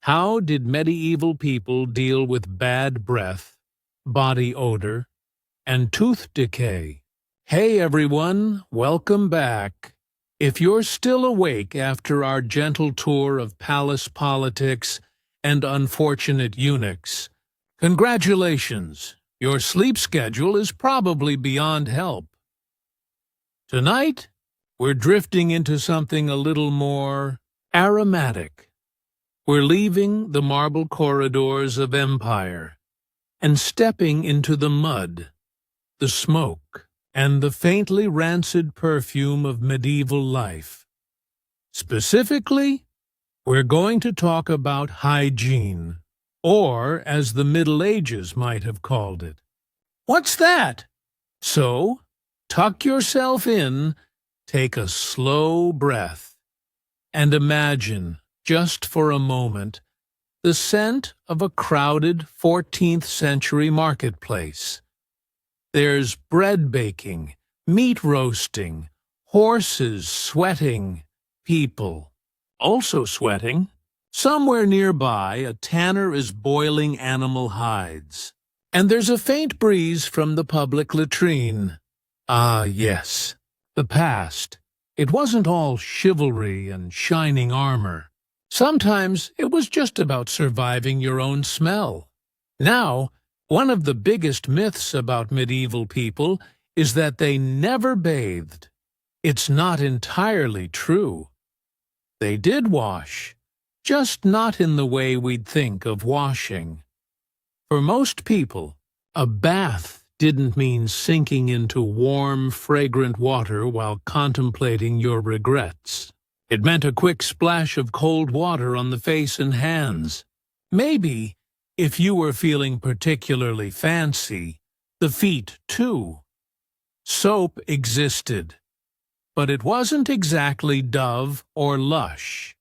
How did medieval people deal with bad breath, body odor, and tooth decay? Hey everyone, welcome back. If you're still awake after our gentle tour of palace politics and unfortunate eunuchs, congratulations, your sleep schedule is probably beyond help. Tonight, we're drifting into something a little more aromatic. We're leaving the marble corridors of empire and stepping into the mud, the smoke, and the faintly rancid perfume of medieval life. Specifically, we're going to talk about hygiene, or as the Middle Ages might have called it. What's that? So, tuck yourself in, take a slow breath, and imagine, just for a moment, the scent of a crowded 14th century marketplace. There's bread baking, meat roasting, horses sweating, people also sweating. Somewhere nearby, a tanner is boiling animal hides. And there's a faint breeze from the public latrine. Ah, yes, the past. It wasn't all chivalry and shining armor. Sometimes it was just about surviving your own smell. Now, one of the biggest myths about medieval people is that they never bathed. It's not entirely true. They did wash, just not in the way we'd think of washing. For most people, a bath didn't mean sinking into warm, fragrant water while contemplating your regrets. It meant a quick splash of cold water on the face and hands. Maybe, if you were feeling particularly fancy, the feet too. Soap existed, but it wasn't exactly Dove or Lush.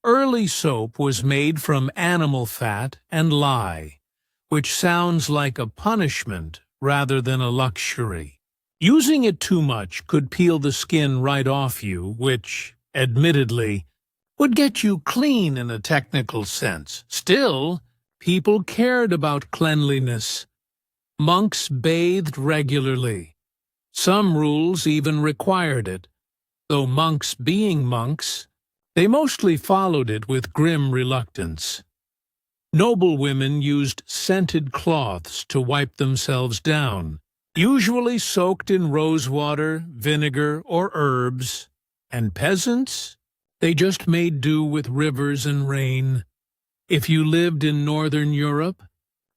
Early soap was made from animal fat and lye, which sounds like a punishment rather than a luxury. Using it too much could peel the skin right off you, which, admittedly, would get you clean in a technical sense. Still, people cared about cleanliness. Monks bathed regularly. Some rules even required it. Though monks being monks, they mostly followed it with grim reluctance. Noble women used scented cloths to wipe themselves down, usually soaked in rosewater, vinegar, or herbs. And peasants? They just made do with rivers and rain. If you lived in Northern Europe,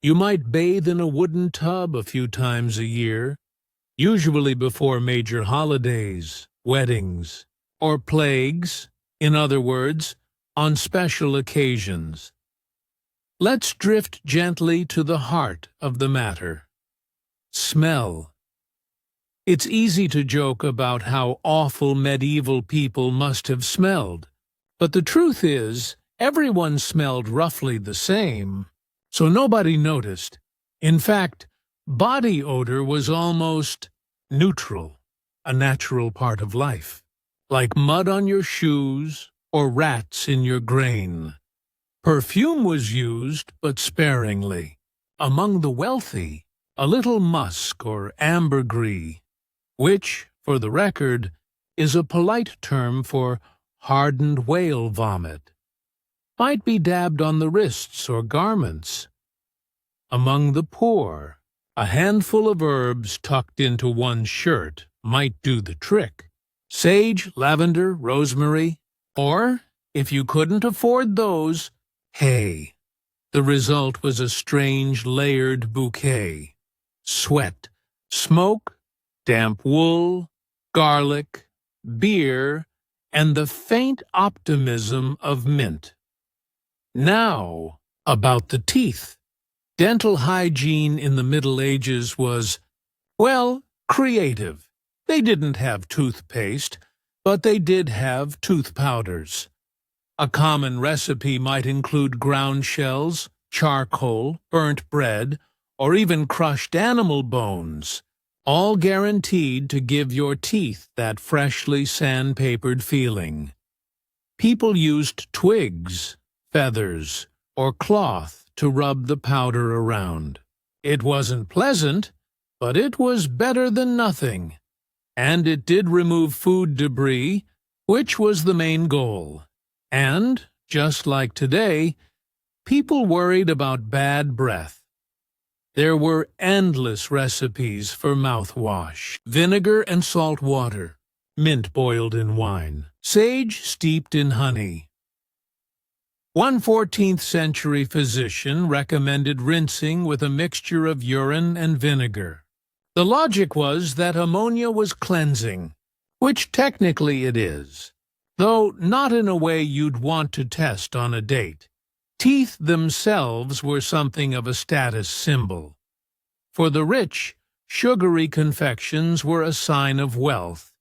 you might bathe in a wooden tub a few times a year, usually before major holidays, weddings, or plagues, in other words, on special occasions. Let's drift gently to the heart of the matter. Smell. It's easy to joke about how awful medieval people must have smelled, but the truth is, everyone smelled roughly the same, so nobody noticed. In fact, body odor was almost neutral, a natural part of life, like mud on your shoes or rats in your grain. Perfume was used, but sparingly. Among the wealthy, a little musk or ambergris, which, for the record, is a polite term for hardened whale vomit, might be dabbed on the wrists or garments. Among the poor, a handful of herbs tucked into one's shirt might do the trick. Sage, lavender, rosemary, or, if you couldn't afford those, hay. The result was a strange layered bouquet. Sweat, smoke, damp wool, garlic, beer, and the faint optimism of mint. Now, about the teeth. Dental hygiene in the Middle Ages was, well, creative. They didn't have toothpaste, but they did have tooth powders. A common recipe might include ground shells, charcoal, burnt bread, or even crushed animal bones, all guaranteed to give your teeth that freshly sandpapered feeling. People used twigs, feathers or cloth to rub the powder around. It wasn't pleasant, but it was better than nothing, and it did remove food debris, which was the main goal. And, just like today, people worried about bad breath. There were endless recipes for mouthwash: vinegar and salt water, mint boiled in wine, sage steeped in honey. One 14th century physician recommended rinsing with a mixture of urine and vinegar. The logic was that ammonia was cleansing, which technically it is, though not in a way you'd want to test on a date. Teeth themselves were something of a status symbol. For the rich, sugary confections were a sign of wealth,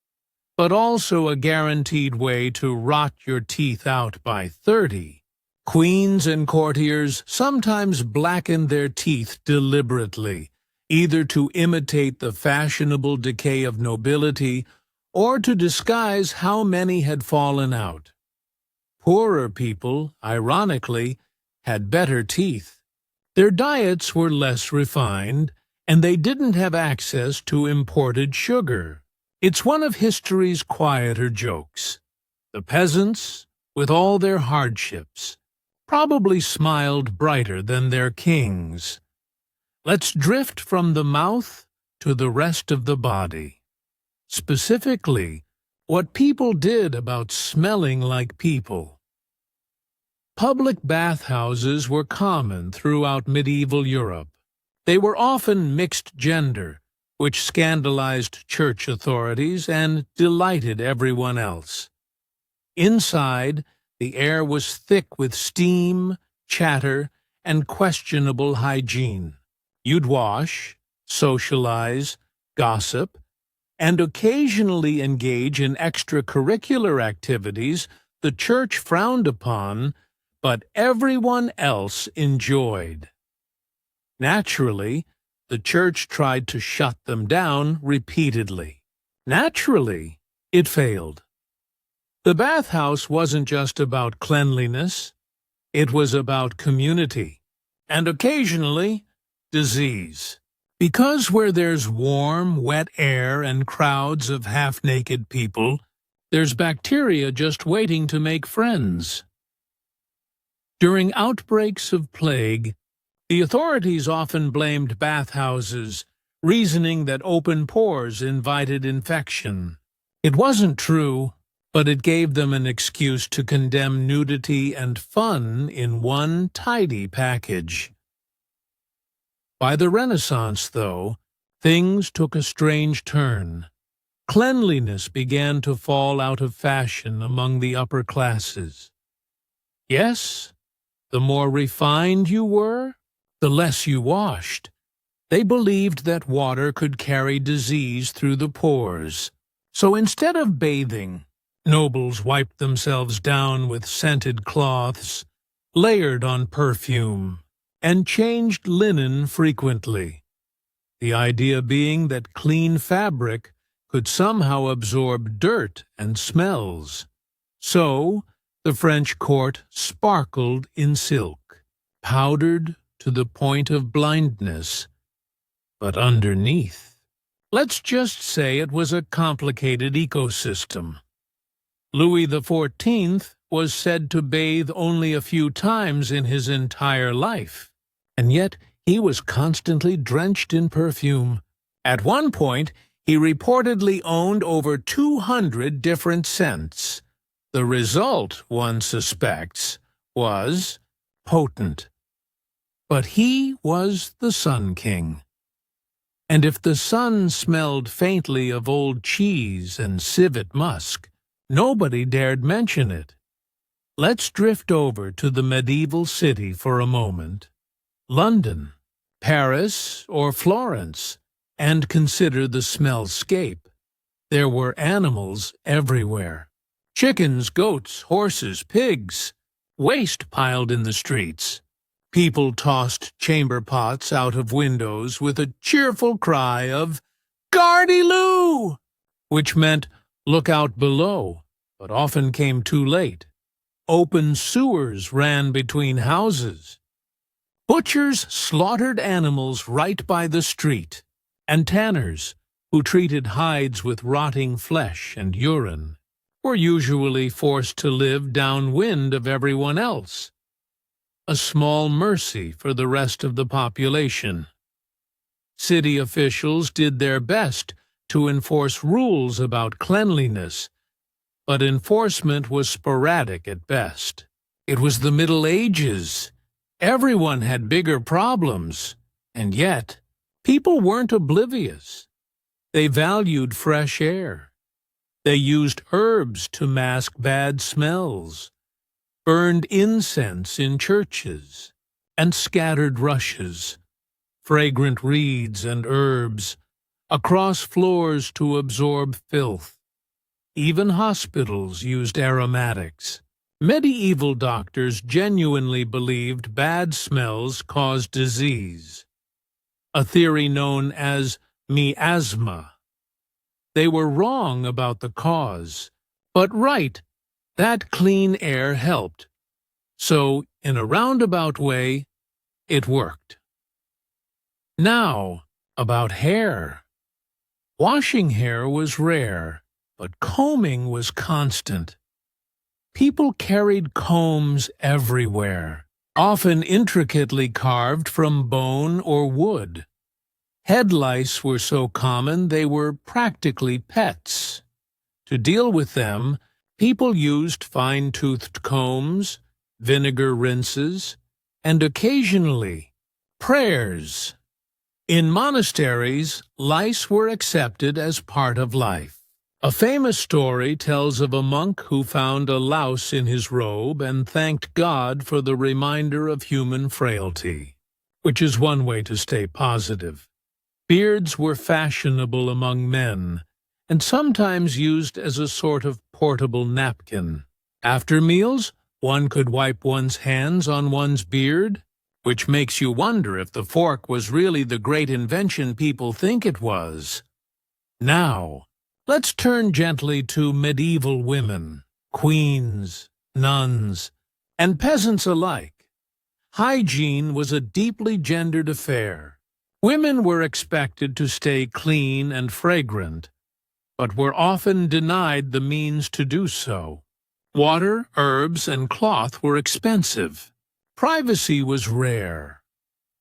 but also a guaranteed way to rot your teeth out by 30. Queens and courtiers sometimes blackened their teeth deliberately, either to imitate the fashionable decay of nobility or to disguise how many had fallen out. Poorer people, ironically, had better teeth. Their diets were less refined, and they didn't have access to imported sugar. It's one of history's quieter jokes. The peasants, with all their hardships, probably smiled brighter than their kings. Let's drift from the mouth to the rest of the body. Specifically, what people did about smelling like people. Public bathhouses were common throughout medieval Europe. They were often mixed gender, which scandalized church authorities and delighted everyone else. Inside, the air was thick with steam, chatter, and questionable hygiene. You'd wash, socialize, gossip, and occasionally engage in extracurricular activities the church frowned upon, but everyone else enjoyed. Naturally, the church tried to shut them down repeatedly. Naturally, it failed. The bathhouse wasn't just about cleanliness, it was about community, and occasionally, disease. Because where there's warm, wet air and crowds of half-naked people, there's bacteria just waiting to make friends. During outbreaks of plague, the authorities often blamed bathhouses, reasoning that open pores invited infection. It wasn't true, but it gave them an excuse to condemn nudity and fun in one tidy package. By the Renaissance, though, things took a strange turn. Cleanliness began to fall out of fashion among the upper classes. Yes, the more refined you were, the less you washed. They believed that water could carry disease through the pores. So instead of bathing, nobles wiped themselves down with scented cloths, layered on perfume, and changed linen frequently. The idea being that clean fabric could somehow absorb dirt and smells. So, the French court sparkled in silk, powdered to the point of blindness. But underneath, let's just say it was a complicated ecosystem. Louis XIV was said to bathe only a few times in his entire life, and yet he was constantly drenched in perfume. At one point, he reportedly owned over 200 different scents. The result, one suspects, was potent. But he was the Sun King. And if the sun smelled faintly of old cheese and civet musk, nobody dared mention it. Let's drift over to the medieval city for a moment. London, Paris, or Florence, and consider the smellscape. There were animals everywhere. Chickens, goats, horses, pigs. Waste piled in the streets. People tossed chamber pots out of windows with a cheerful cry of "Gardy-loo!" which meant look out below, but often came too late. Open sewers ran between houses. Butchers slaughtered animals right by the street, and tanners, who treated hides with rotting flesh and urine, were usually forced to live downwind of everyone else. A small mercy for the rest of the population. City officials did their best to enforce rules about cleanliness, but enforcement was sporadic at best. It was the Middle Ages. Everyone had bigger problems, and yet people weren't oblivious. They valued fresh air. They used herbs to mask bad smells, burned incense in churches, and scattered rushes, fragrant reeds and herbs, across floors to absorb filth. Even hospitals used aromatics. Medieval doctors genuinely believed bad smells caused disease, a theory known as miasma. They were wrong about the cause, but right that clean air helped. So, in a roundabout way, it worked. Now, about hair. Washing hair was rare, but combing was constant. People carried combs everywhere, often intricately carved from bone or wood. Head lice were so common they were practically pets. To deal with them, people used fine-toothed combs, vinegar rinses, and occasionally, prayers. In monasteries, lice were accepted as part of life. A famous story tells of a monk who found a louse in his robe and thanked God for the reminder of human frailty, which is one way to stay positive. Beards were fashionable among men, and sometimes used as a sort of portable napkin. After meals, one could wipe one's hands on one's beard, which makes you wonder if the fork was really the great invention people think it was. Now, let's turn gently to medieval women, queens, nuns, and peasants alike. Hygiene was a deeply gendered affair. Women were expected to stay clean and fragrant, but were often denied the means to do so. Water, herbs, and cloth were expensive. Privacy was rare.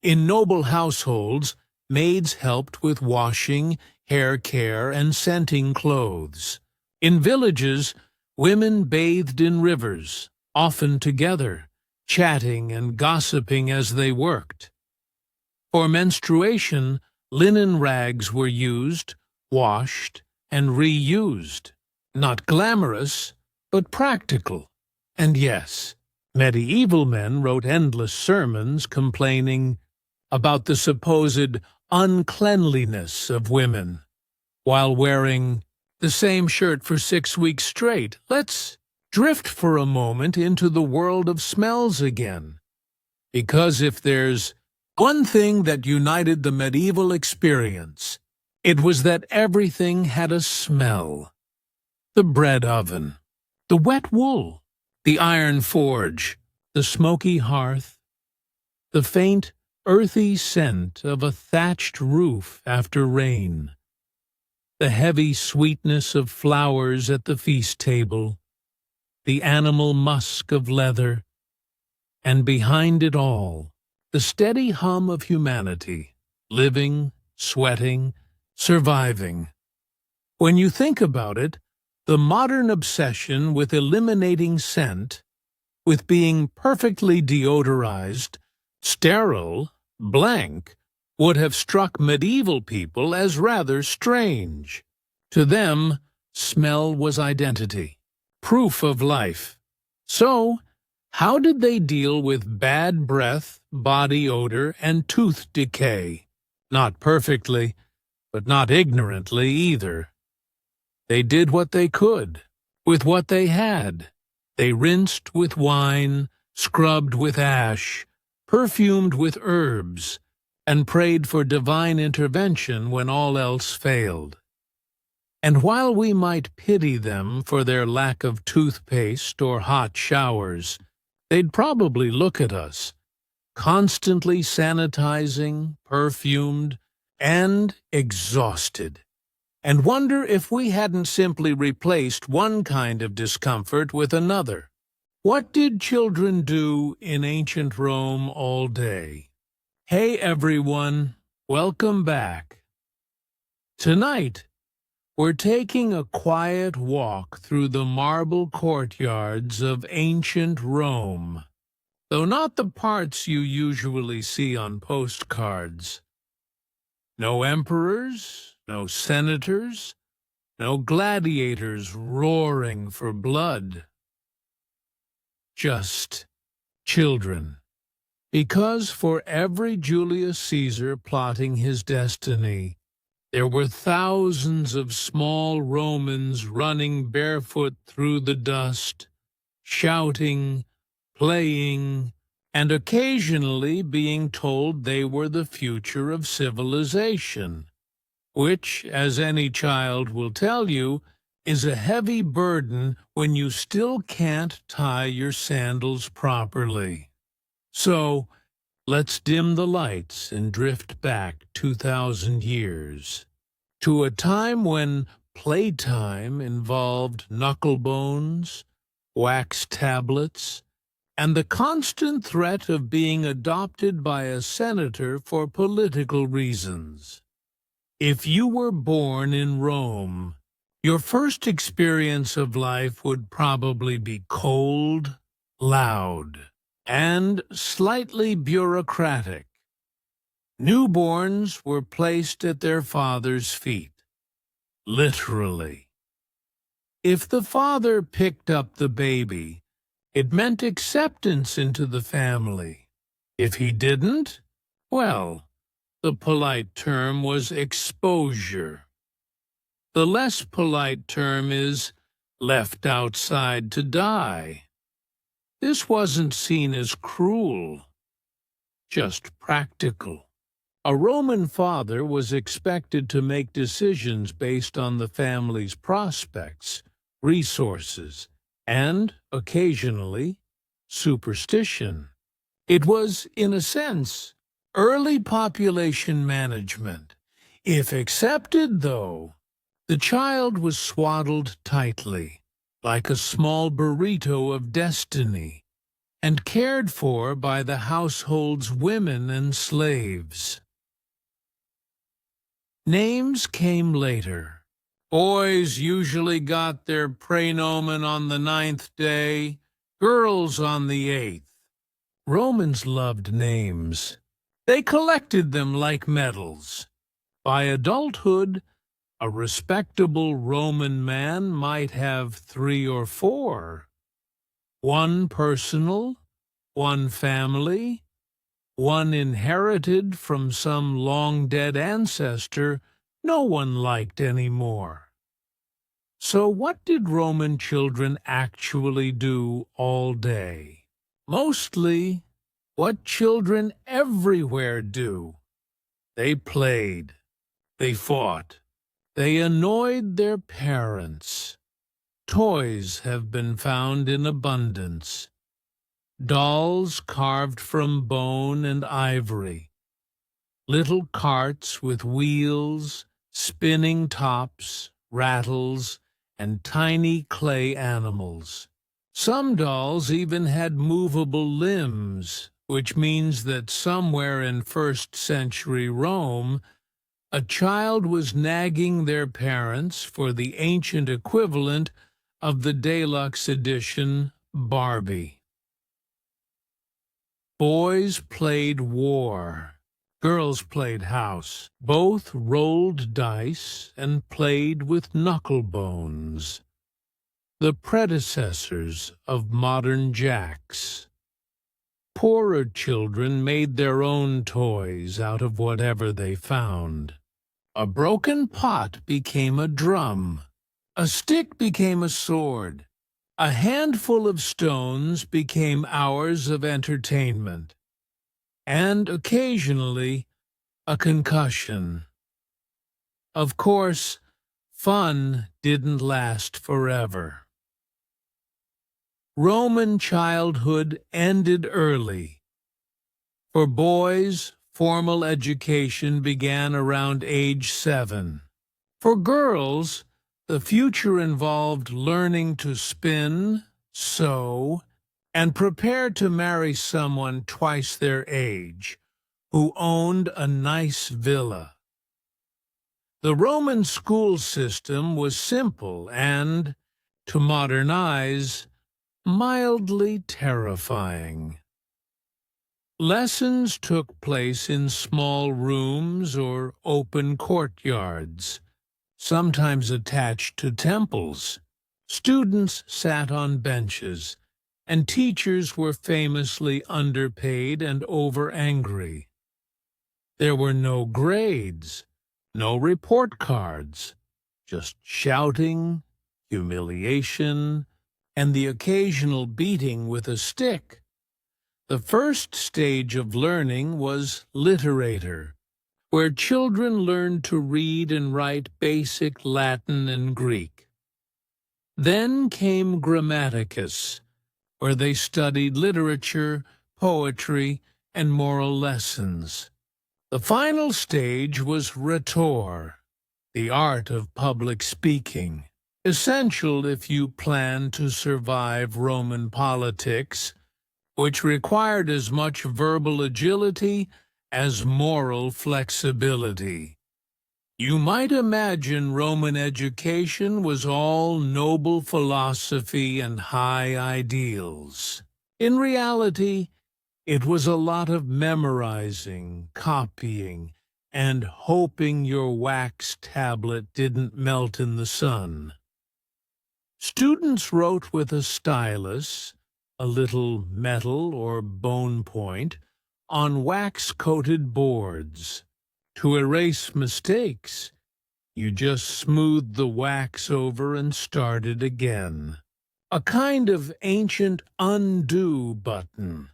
In noble households, maids helped with washing, hair care, and scenting clothes. In villages, women bathed in rivers, often together, chatting and gossiping as they worked. For menstruation, linen rags were used, washed, and reused. Not glamorous, but practical. And yes, medieval men wrote endless sermons complaining about the supposed uncleanliness of women, while wearing the same shirt for 6 weeks straight. Let's drift for a moment into the world of smells again. Because if there's one thing that united the medieval experience, it was that everything had a smell. The bread oven, the wet wool, the iron forge, the smoky hearth, the faint, earthy scent of a thatched roof after rain, the heavy sweetness of flowers at the feast table, the animal musk of leather, and behind it all, the steady hum of humanity, living, sweating, surviving. When you think about it, the modern obsession with eliminating scent, with being perfectly deodorized, sterile, blank, would have struck medieval people as rather strange. To them, smell was identity, proof of life. So, how did they deal with bad breath, body odor, and tooth decay? Not perfectly, but not ignorantly either. They did what they could, with what they had. They rinsed with wine, scrubbed with ash, perfumed with herbs, and prayed for divine intervention when all else failed. And while we might pity them for their lack of toothpaste or hot showers, they'd probably look at us, constantly sanitizing, perfumed, and exhausted, and wonder if we hadn't simply replaced one kind of discomfort with another. What did children do in ancient Rome all day? Hey everyone, welcome back. Tonight, we're taking a quiet walk through the marble courtyards of ancient Rome, though not the parts you usually see on postcards. No emperors, no senators, no gladiators roaring for blood. Just children. Because for every Julius Caesar plotting his destiny, there were thousands of small Romans running barefoot through the dust, shouting, playing, and occasionally being told they were the future of civilization, which, as any child will tell you, is a heavy burden when you still can't tie your sandals properly. So, let's dim the lights and drift back 2,000 years to a time when playtime involved knucklebones, wax tablets, and the constant threat of being adopted by a senator for political reasons. If you were born in Rome, your first experience of life would probably be cold, loud, and slightly bureaucratic. Newborns were placed at their father's feet, literally. If the father picked up the baby, it meant acceptance into the family. If he didn't, well, the polite term was exposure. The less polite term is left outside to die. This wasn't seen as cruel, just practical. A Roman father was expected to make decisions based on the family's prospects, resources, and, occasionally, superstition. It was, in a sense, early population management. If accepted, though, the child was swaddled tightly, like a small burrito of destiny, and cared for by the household's women and slaves. Names came later. Boys usually got their praenomen on the 9th day, girls on the 8th. Romans loved names. They collected them like medals. By adulthood, a respectable Roman man might have 3 or 4. One personal, one family, one inherited from some long-dead ancestor no one liked anymore. So what did Roman children actually do all day? Mostly what children everywhere do. They played. They fought. They annoyed their parents. Toys have been found in abundance. Dolls carved from bone and ivory. Little carts with wheels, spinning tops, rattles, and tiny clay animals. Some dolls even had movable limbs, which means that somewhere in 1st century Rome, a child was nagging their parents for the ancient equivalent of the deluxe edition Barbie. Boys played war. Girls played house. Both rolled dice and played with knucklebones, the predecessors of modern jacks. Poorer children made their own toys out of whatever they found. A broken pot became a drum. A stick became a sword. A handful of stones became hours of entertainment. And occasionally, a concussion. Of course, fun didn't last forever. Roman childhood ended early. For boys, formal education began around age 7. For girls, the future involved learning to spin, sew, and prepare to marry someone twice their age, who owned a nice villa. The Roman school system was simple and, to modern eyes, mildly terrifying. Lessons took place in small rooms or open courtyards, sometimes attached to temples. Students sat on benches, and teachers were famously underpaid and over-angry. There were no grades, no report cards, just shouting, humiliation, and the occasional beating with a stick. The first stage of learning was literature, where children learned to read and write basic Latin and Greek. Then came Grammaticus, where they studied literature, poetry, and moral lessons. The final stage was rhetor, the art of public speaking, essential if you plan to survive Roman politics, which required as much verbal agility as moral flexibility. You might imagine Roman education was all noble philosophy and high ideals. In reality, it was a lot of memorizing, copying, and hoping your wax tablet didn't melt in the sun. Students wrote with a stylus, a little metal or bone point, on wax-coated boards. To erase mistakes, you just smoothed the wax over and started again. A kind of ancient undo button.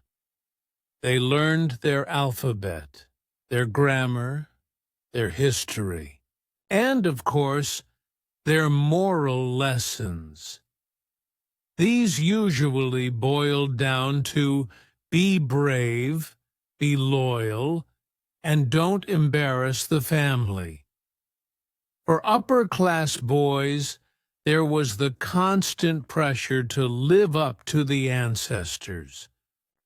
They learned their alphabet, their grammar, their history, and, of course, their moral lessons. These usually boiled down to be brave, be loyal, and don't embarrass the family. For upper-class boys, there was the constant pressure to live up to the ancestors.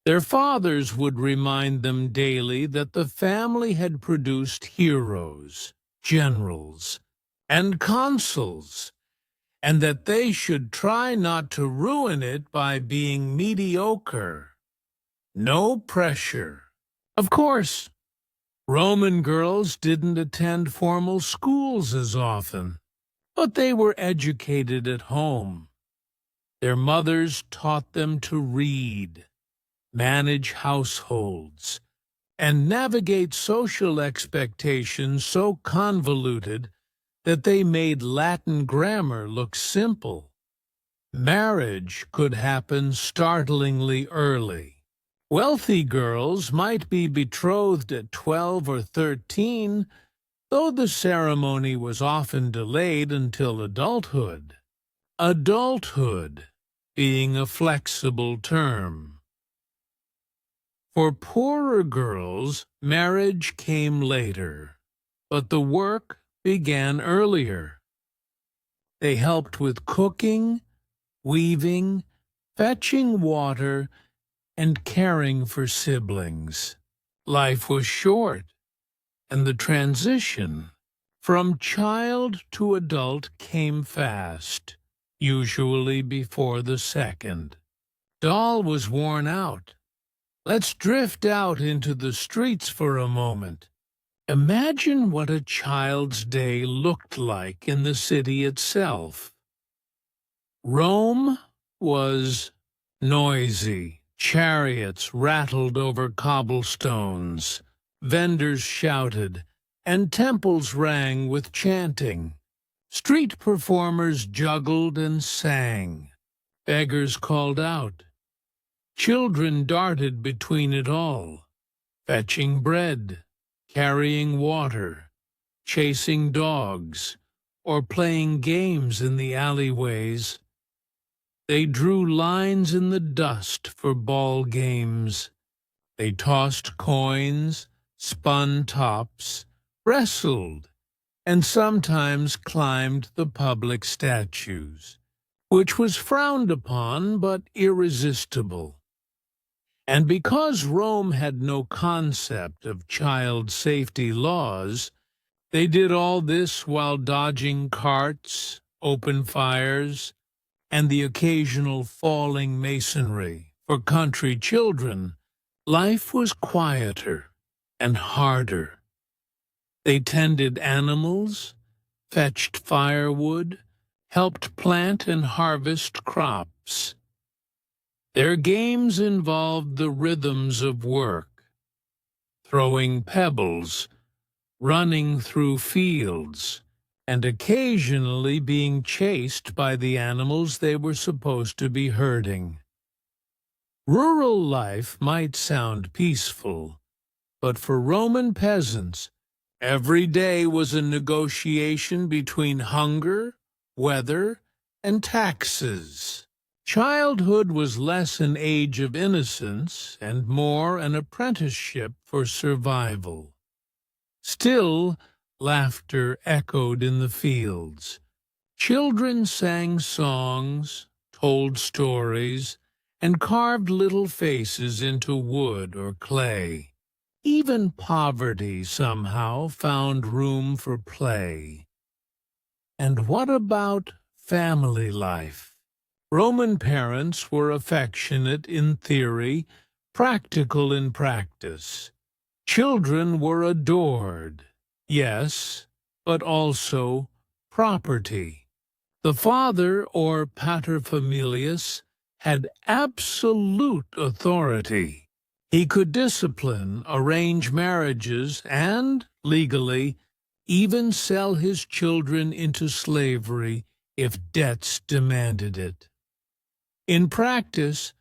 Their fathers would remind them daily that the family had produced heroes, generals, and consuls, and that they should try not to ruin it by being mediocre. No pressure. Of course, Roman girls didn't attend formal schools as often, but they were educated at home. Their mothers taught them to read, manage households, and navigate social expectations so convoluted that they made Latin grammar look simple. Marriage could happen startlingly early. Wealthy girls might be betrothed at 12 or 13, though the ceremony was often delayed until adulthood. Adulthood being a flexible term. For poorer girls, marriage came later, but the work began earlier. They helped with cooking, weaving, fetching water, and caring for siblings. Life was short, and the transition from child to adult came fast, usually before the second. Doll was worn out. Let's drift out into the streets for a moment. Imagine what a child's day looked like in the city itself. Rome was noisy. Chariots rattled over cobblestones. Vendors shouted, and temples rang with chanting. Street performers juggled and sang. Beggars called out. Children darted between it all, fetching bread, carrying water, chasing dogs, or playing games in the alleyways. They drew lines in the dust for ball games. They tossed coins, spun tops, wrestled, and sometimes climbed the public statues, which was frowned upon but irresistible. And because Rome had no concept of child safety laws, they did all this while dodging carts, open fires, and the occasional falling masonry. For country children, life was quieter and harder. They tended animals, fetched firewood, helped plant and harvest crops. Their games involved the rhythms of work, throwing pebbles, running through fields, and occasionally being chased by the animals they were supposed to be herding. Rural life might sound peaceful, but for Roman peasants, every day was a negotiation between hunger, weather, and taxes. Childhood was less an age of innocence and more an apprenticeship for survival. Still, laughter echoed in the fields. Children sang songs, told stories, and carved little faces into wood or clay. Even poverty somehow found room for play. And what about family life? Roman parents were affectionate in theory, practical in practice. Children were adored, yes, but also property. The father, or paterfamilias, had absolute authority. He could discipline, arrange marriages, and, legally, even sell his children into slavery if debts demanded it. In practice,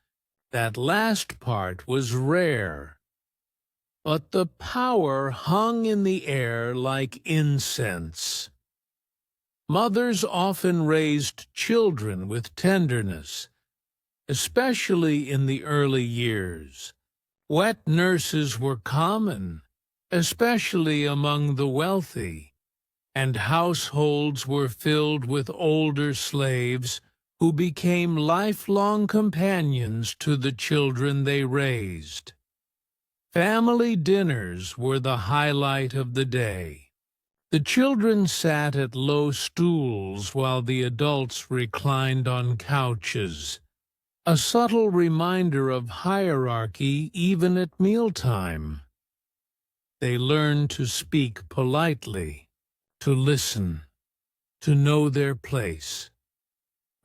that last part was rare, but the power hung in the air like incense. Mothers often raised children with tenderness, especially in the early years. Wet nurses were common, especially among the wealthy, and households were filled with older slaves who became lifelong companions to the children they raised. Family dinners were the highlight of the day. The children sat at low stools while the adults reclined on couches, a subtle reminder of hierarchy even at mealtime. They learned to speak politely, to listen, to know their place.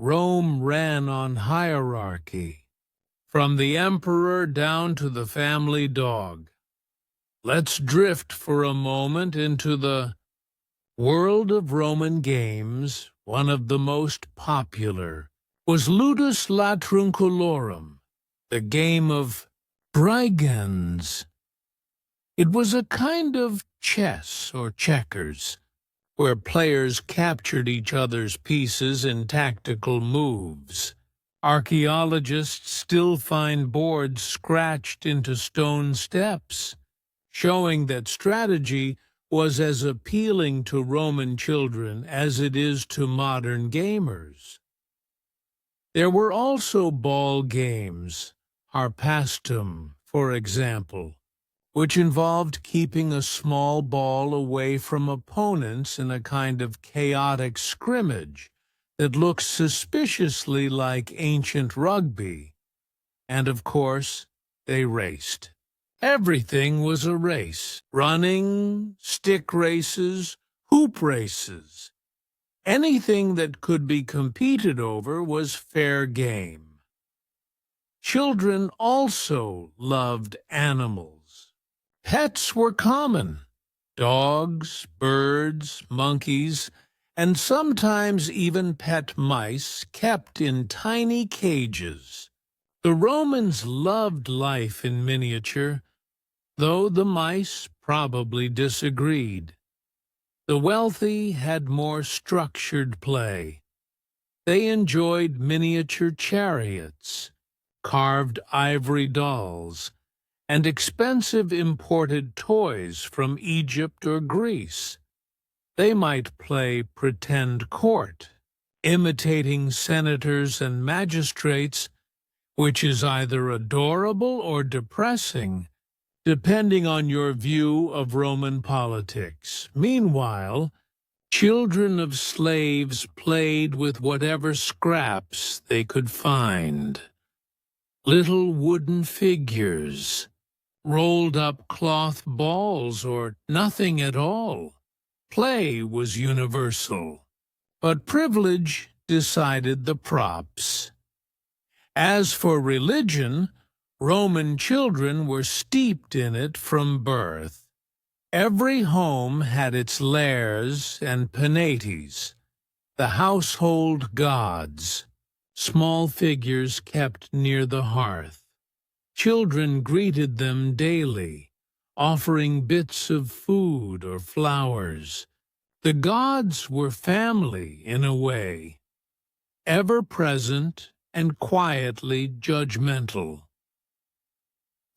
Rome ran on hierarchy, from the emperor down to the family dog. Let's drift for a moment into the world of Roman games. One of the most popular was Ludus Latrunculorum, the game of brigands. It was a kind of chess or checkers, where players captured each other's pieces in tactical moves. Archaeologists still find boards scratched into stone steps, showing that strategy was as appealing to Roman children as it is to modern gamers. There were also ball games, harpastum, for example, which involved keeping a small ball away from opponents in a kind of chaotic scrimmage that looked suspiciously like ancient rugby. And of course, they raced. Everything was a race: running, stick races, hoop races. Anything that could be competed over was fair game. Children also loved animals. Pets were common: dogs, birds, monkeys, and sometimes even pet mice kept in tiny cages. The Romans loved life in miniature, though the mice probably disagreed. The wealthy had more structured play. They enjoyed miniature chariots, carved ivory dolls, and expensive imported toys from Egypt or Greece. They might play pretend court, imitating senators and magistrates, which is either adorable or depressing, depending on your view of Roman politics. Meanwhile, children of slaves played with whatever scraps they could find. Little wooden figures, rolled-up cloth balls, or nothing at all. Play was universal, but privilege decided the props. As for religion, Roman children were steeped in it from birth. Every home had its lares and penates, the household gods, small figures kept near the hearth. Children greeted them daily, offering bits of food or flowers. The gods were family in a way, ever present and quietly judgmental.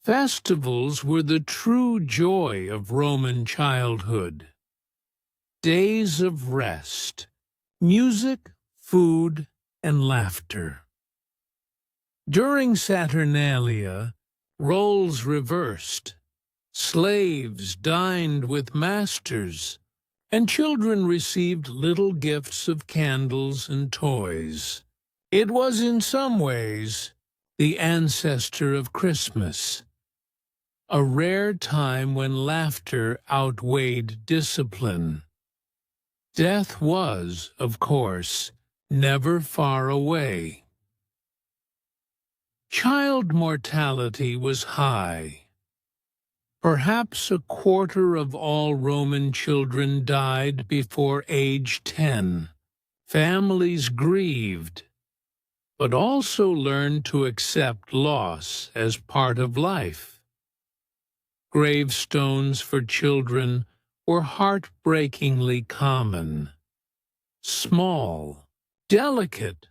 Festivals were the true joy of Roman childhood. Days of rest, music, food, and laughter. During Saturnalia, roles reversed. Slaves dined with masters, and children received little gifts of candles and toys. It was in some ways the ancestor of Christmas, a rare time when laughter outweighed discipline. Death was, of course, never far away. Child mortality was high. Perhaps a quarter of all Roman children died before age 10. Families grieved, but also learned to accept loss as part of life. Gravestones for children were heartbreakingly common. Small, delicate,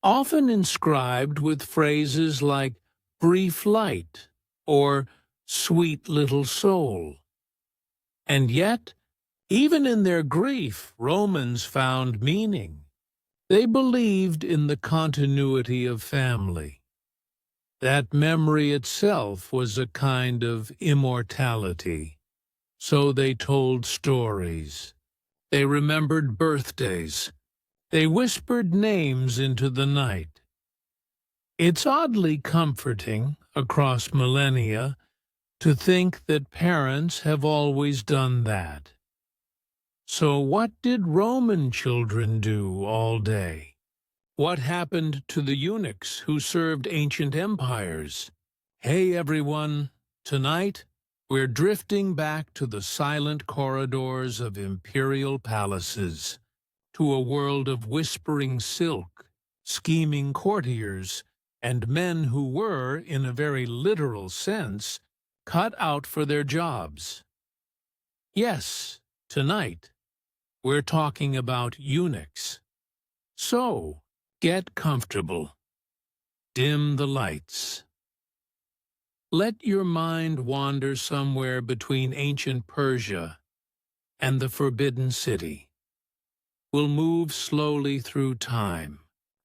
often inscribed with phrases like brief light or sweet little soul. And yet, even in their grief, Romans found meaning. They believed in the continuity of family. That memory itself was a kind of immortality. So they told stories. They remembered birthdays. They whispered names into the night. It's oddly comforting, across millennia, to think that parents have always done that. So what did Roman children do all day? What happened to the eunuchs who served ancient empires? Hey everyone, tonight we're drifting back to the silent corridors of imperial palaces, to a world of whispering silk, scheming courtiers, and men who were, in a very literal sense, cut out for their jobs. Yes, tonight, we're talking about eunuchs. So, get comfortable. Dim the lights. Let your mind wander somewhere between ancient Persia and the Forbidden City. We'll move slowly through time,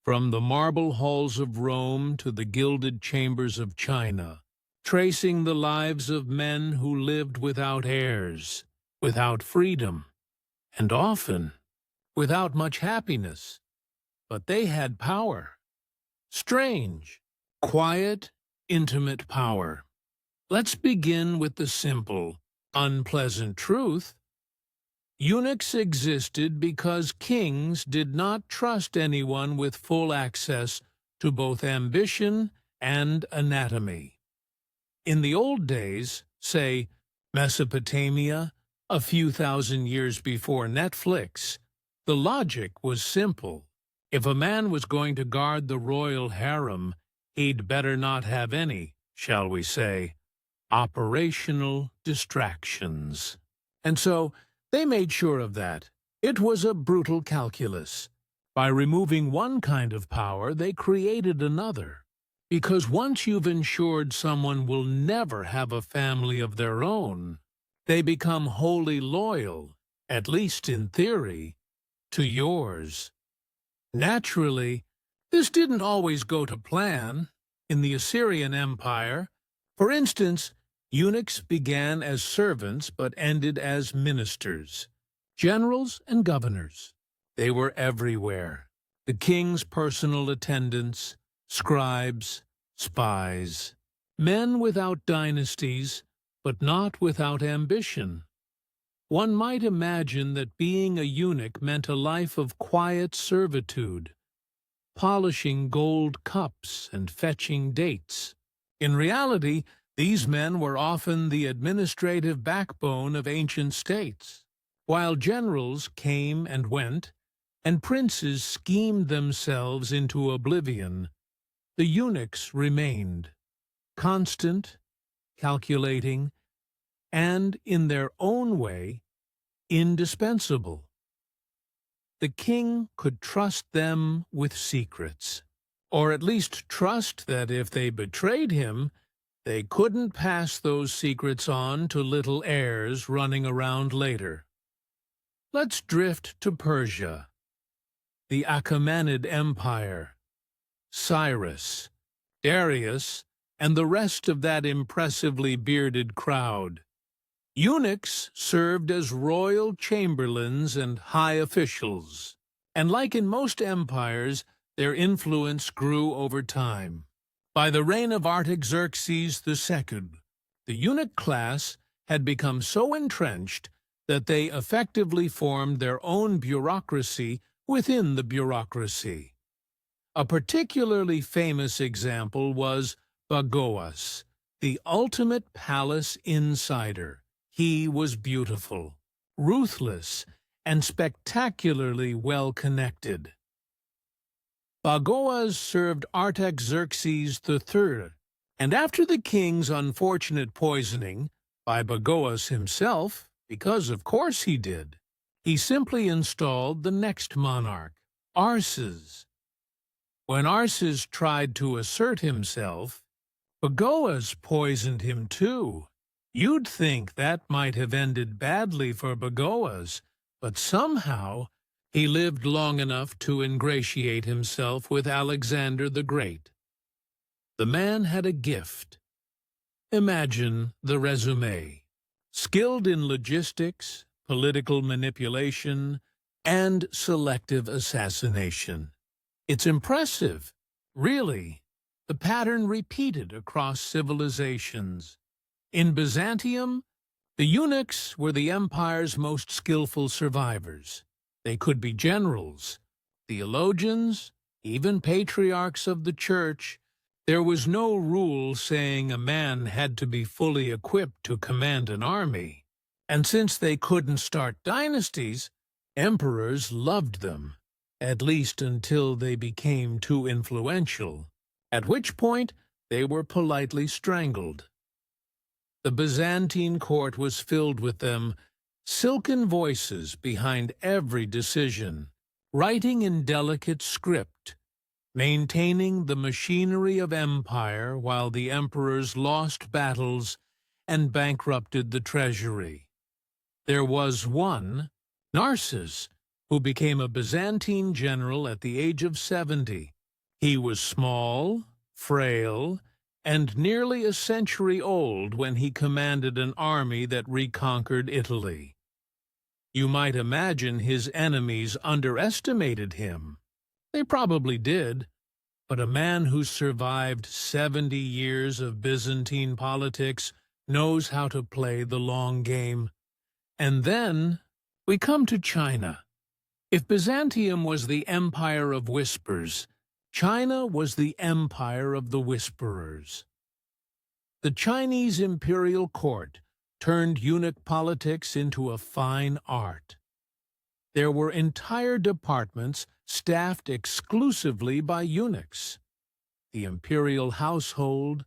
from the marble halls of Rome to the gilded chambers of China, tracing the lives of men who lived without heirs, without freedom, and often without much happiness. But they had power. Strange, quiet, intimate power. Let's begin with the simple, unpleasant truth. Eunuchs existed because kings did not trust anyone with full access to both ambition and anatomy. In the old days, say Mesopotamia, a few thousand years before Netflix, the logic was simple. If a man was going to guard the royal harem, he'd better not have any, shall we say, operational distractions. And so, They made sure of that. It was a brutal calculus. By removing one kind of power, they created another. Because once you've ensured someone will never have a family of their own, they become wholly loyal, at least in theory, to yours. Naturally, this didn't always go to plan. In the Assyrian Empire, for instance, eunuchs began as servants but ended as ministers, generals and governors. They were everywhere. The king's personal attendants, scribes, spies, men without dynasties, but not without ambition. One might imagine that being a eunuch meant a life of quiet servitude, polishing gold cups and fetching dates. In reality, these men were often the administrative backbone of ancient states. While generals came and went, and princes schemed themselves into oblivion, the eunuchs remained, constant, calculating, and, in their own way, indispensable. The king could trust them with secrets, or at least trust that if they betrayed him, they couldn't pass those secrets on to little heirs running around later. Let's drift to Persia, the Achaemenid Empire, Cyrus, Darius, and the rest of that impressively bearded crowd. Eunuchs served as royal chamberlains and high officials, and like in most empires, their influence grew over time. By the reign of Artaxerxes II, the eunuch class had become so entrenched that they effectively formed their own bureaucracy within the bureaucracy. A particularly famous example was Bagoas, the ultimate palace insider. He was beautiful, ruthless, and spectacularly well-connected. Bagoas served Artaxerxes III, and after the king's unfortunate poisoning by Bagoas himself, because of course he did, he simply installed the next monarch, Arses. When Arses tried to assert himself, Bagoas poisoned him too. You'd think that might have ended badly for Bagoas, but somehow he lived long enough to ingratiate himself with Alexander the Great. The man had a gift. Imagine the resume. Skilled in logistics, political manipulation, and selective assassination. It's impressive, really. The pattern repeated across civilizations. In Byzantium, the eunuchs were the empire's most skillful survivors. They could be generals, theologians, even patriarchs of the church. There was no rule saying a man had to be fully equipped to command an army. And since they couldn't start dynasties, emperors loved them, at least until they became too influential, at which point they were politely strangled. The Byzantine court was filled with them, silken voices behind every decision, writing in delicate script, maintaining the machinery of empire while the emperors lost battles and bankrupted the treasury. There was one, Narses, who became a Byzantine general at the age of 70. He was small, frail, and nearly a century old when he commanded an army that reconquered Italy. You might imagine his enemies underestimated him. They probably did, but a man who survived 70 years of Byzantine politics knows how to play the long game. And then we come to China. If Byzantium was the empire of whispers, China was the empire of the whisperers. The Chinese imperial court turned eunuch politics into a fine art. There were entire departments staffed exclusively by eunuchs. The imperial household,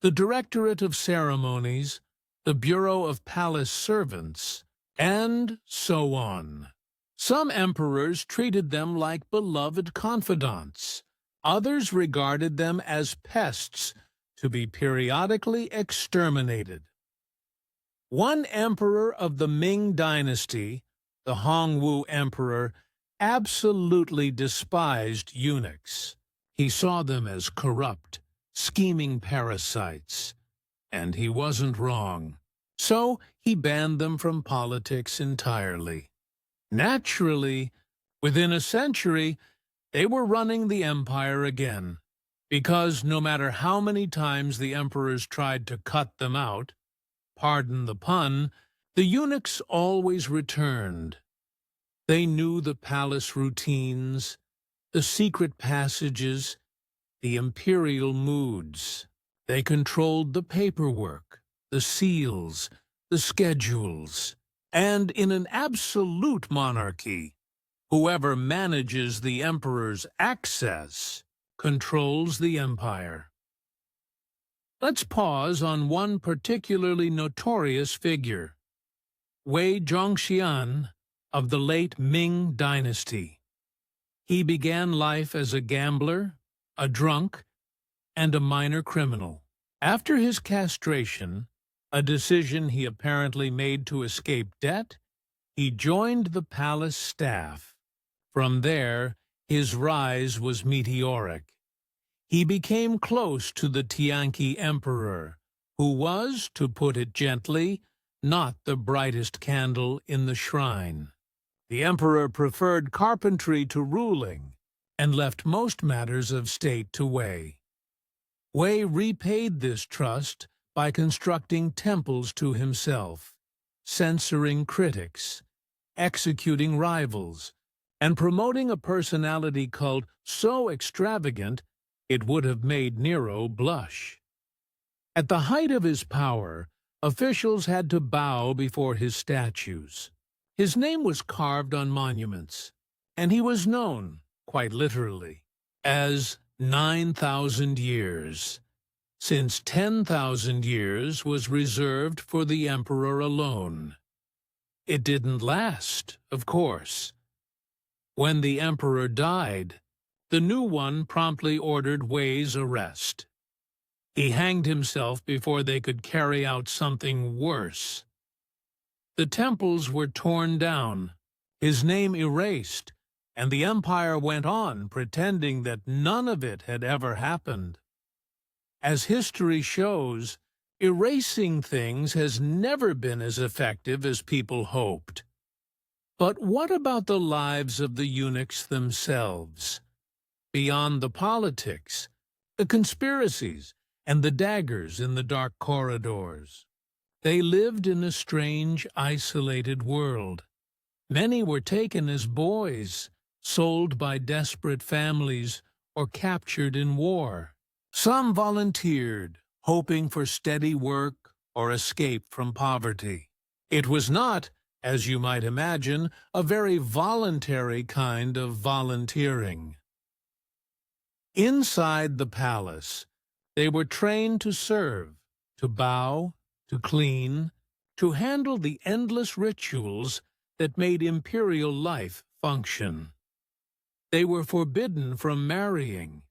the Directorate of Ceremonies, the Bureau of Palace Servants, and so on. Some emperors treated them like beloved confidants. Others regarded them as pests to be periodically exterminated. One emperor of the Ming dynasty, the Hongwu emperor, absolutely despised eunuchs. He saw them as corrupt, scheming parasites. And he wasn't wrong. So he banned them from politics entirely. Naturally, within a century, they were running the empire again, because no matter how many times the emperors tried to cut them out, pardon the pun, the eunuchs always returned. They knew the palace routines, the secret passages, the imperial moods. They controlled the paperwork, the seals, the schedules, and in an absolute monarchy, whoever manages the emperor's access controls the empire. Let's pause on one particularly notorious figure, Wei Zhongxian of the late Ming dynasty. He began life as a gambler, a drunk, and a minor criminal. After his castration, a decision he apparently made to escape debt, he joined the palace staff. From there, his rise was meteoric. He became close to the Tianqi emperor, who was, to put it gently, not the brightest candle in the shrine. The emperor preferred carpentry to ruling, and left most matters of state to Wei. Wei repaid this trust by constructing temples to himself, censoring critics, executing rivals, and promoting a personality cult so extravagant it would have made Nero blush. At the height of his power, officials had to bow before his statues. His name was carved on monuments, and he was known, quite literally, as 9,000 years, since 10,000 years was reserved for the emperor alone. It didn't last, of course. When the emperor died, the new one promptly ordered Wei's arrest. He hanged himself before they could carry out something worse. The temples were torn down, his name erased, and the empire went on pretending that none of it had ever happened. As history shows, erasing things has never been as effective as people hoped. But what about the lives of the eunuchs themselves? Beyond the politics, the conspiracies, and the daggers in the dark corridors, they lived in a strange, isolated world. Many were taken as boys, sold by desperate families, or captured in war. Some volunteered, hoping for steady work or escape from poverty. It was not, as you might imagine, a very voluntary kind of volunteering. Inside the palace, they were trained to serve, to bow, to clean, to handle the endless rituals that made imperial life function. They were forbidden from marrying,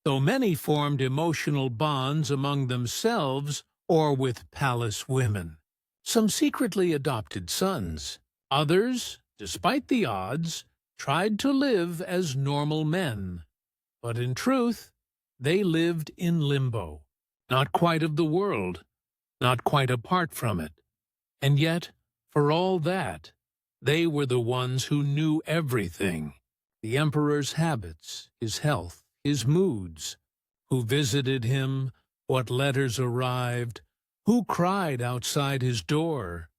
though many formed emotional bonds among themselves or with palace women. Some secretly adopted sons. Others, despite the odds, tried to live as normal men. But in truth, they lived in limbo, not quite of the world, not quite apart from it. And yet, for all that, they were the ones who knew everything. The emperor's habits, his health, his moods, who visited him, what letters arrived, who cried outside his door.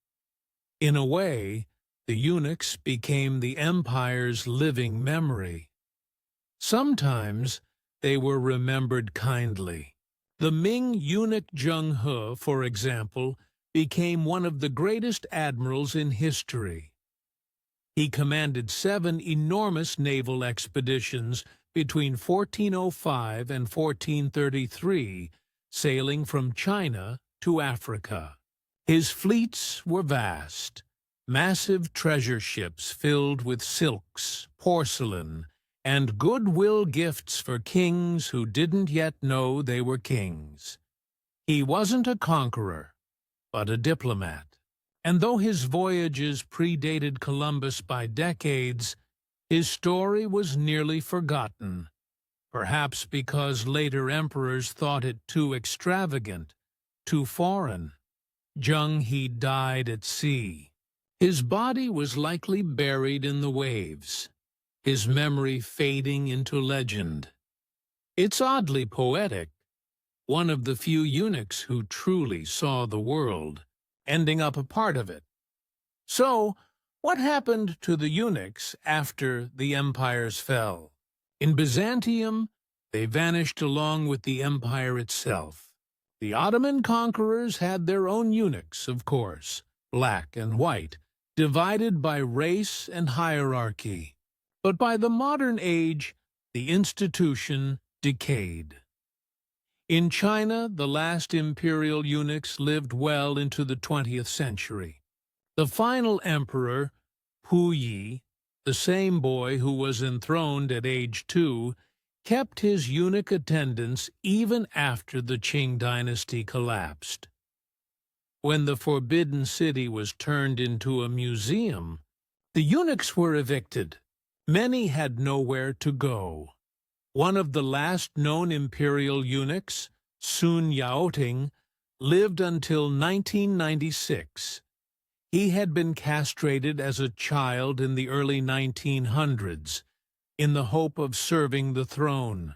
In a way, the eunuchs became the empire's living memory. Sometimes they were remembered kindly. The Ming eunuch Zheng He, for example, became one of the greatest admirals in history. He commanded 7 enormous naval expeditions between 1405 and 1433, sailing from China to Africa. His fleets were vast, massive treasure ships filled with silks, porcelain, and goodwill gifts for kings who didn't yet know they were kings. He wasn't a conqueror, but a diplomat. And though his voyages predated Columbus by decades, his story was nearly forgotten, perhaps because later emperors thought it too extravagant, too foreign. Zheng He died at sea. His body was likely buried in the waves, his memory fading into legend. It's oddly poetic, one of the few eunuchs who truly saw the world, ending up a part of it. So, what happened to the eunuchs after the empires fell? In Byzantium, they vanished along with the empire itself. The Ottoman conquerors had their own eunuchs, of course, black and white, divided by race and hierarchy. But by the modern age, the institution decayed. In China, the last imperial eunuchs lived well into the 20th century. The final emperor, Puyi, the same boy who was enthroned at age 2, kept his eunuch attendants even after the Qing dynasty collapsed. When the Forbidden City was turned into a museum, the eunuchs were evicted. Many had nowhere to go. One of the last known imperial eunuchs, Sun Yaoting, lived until 1996. He had been castrated as a child in the early 1900s, in the hope of serving the throne.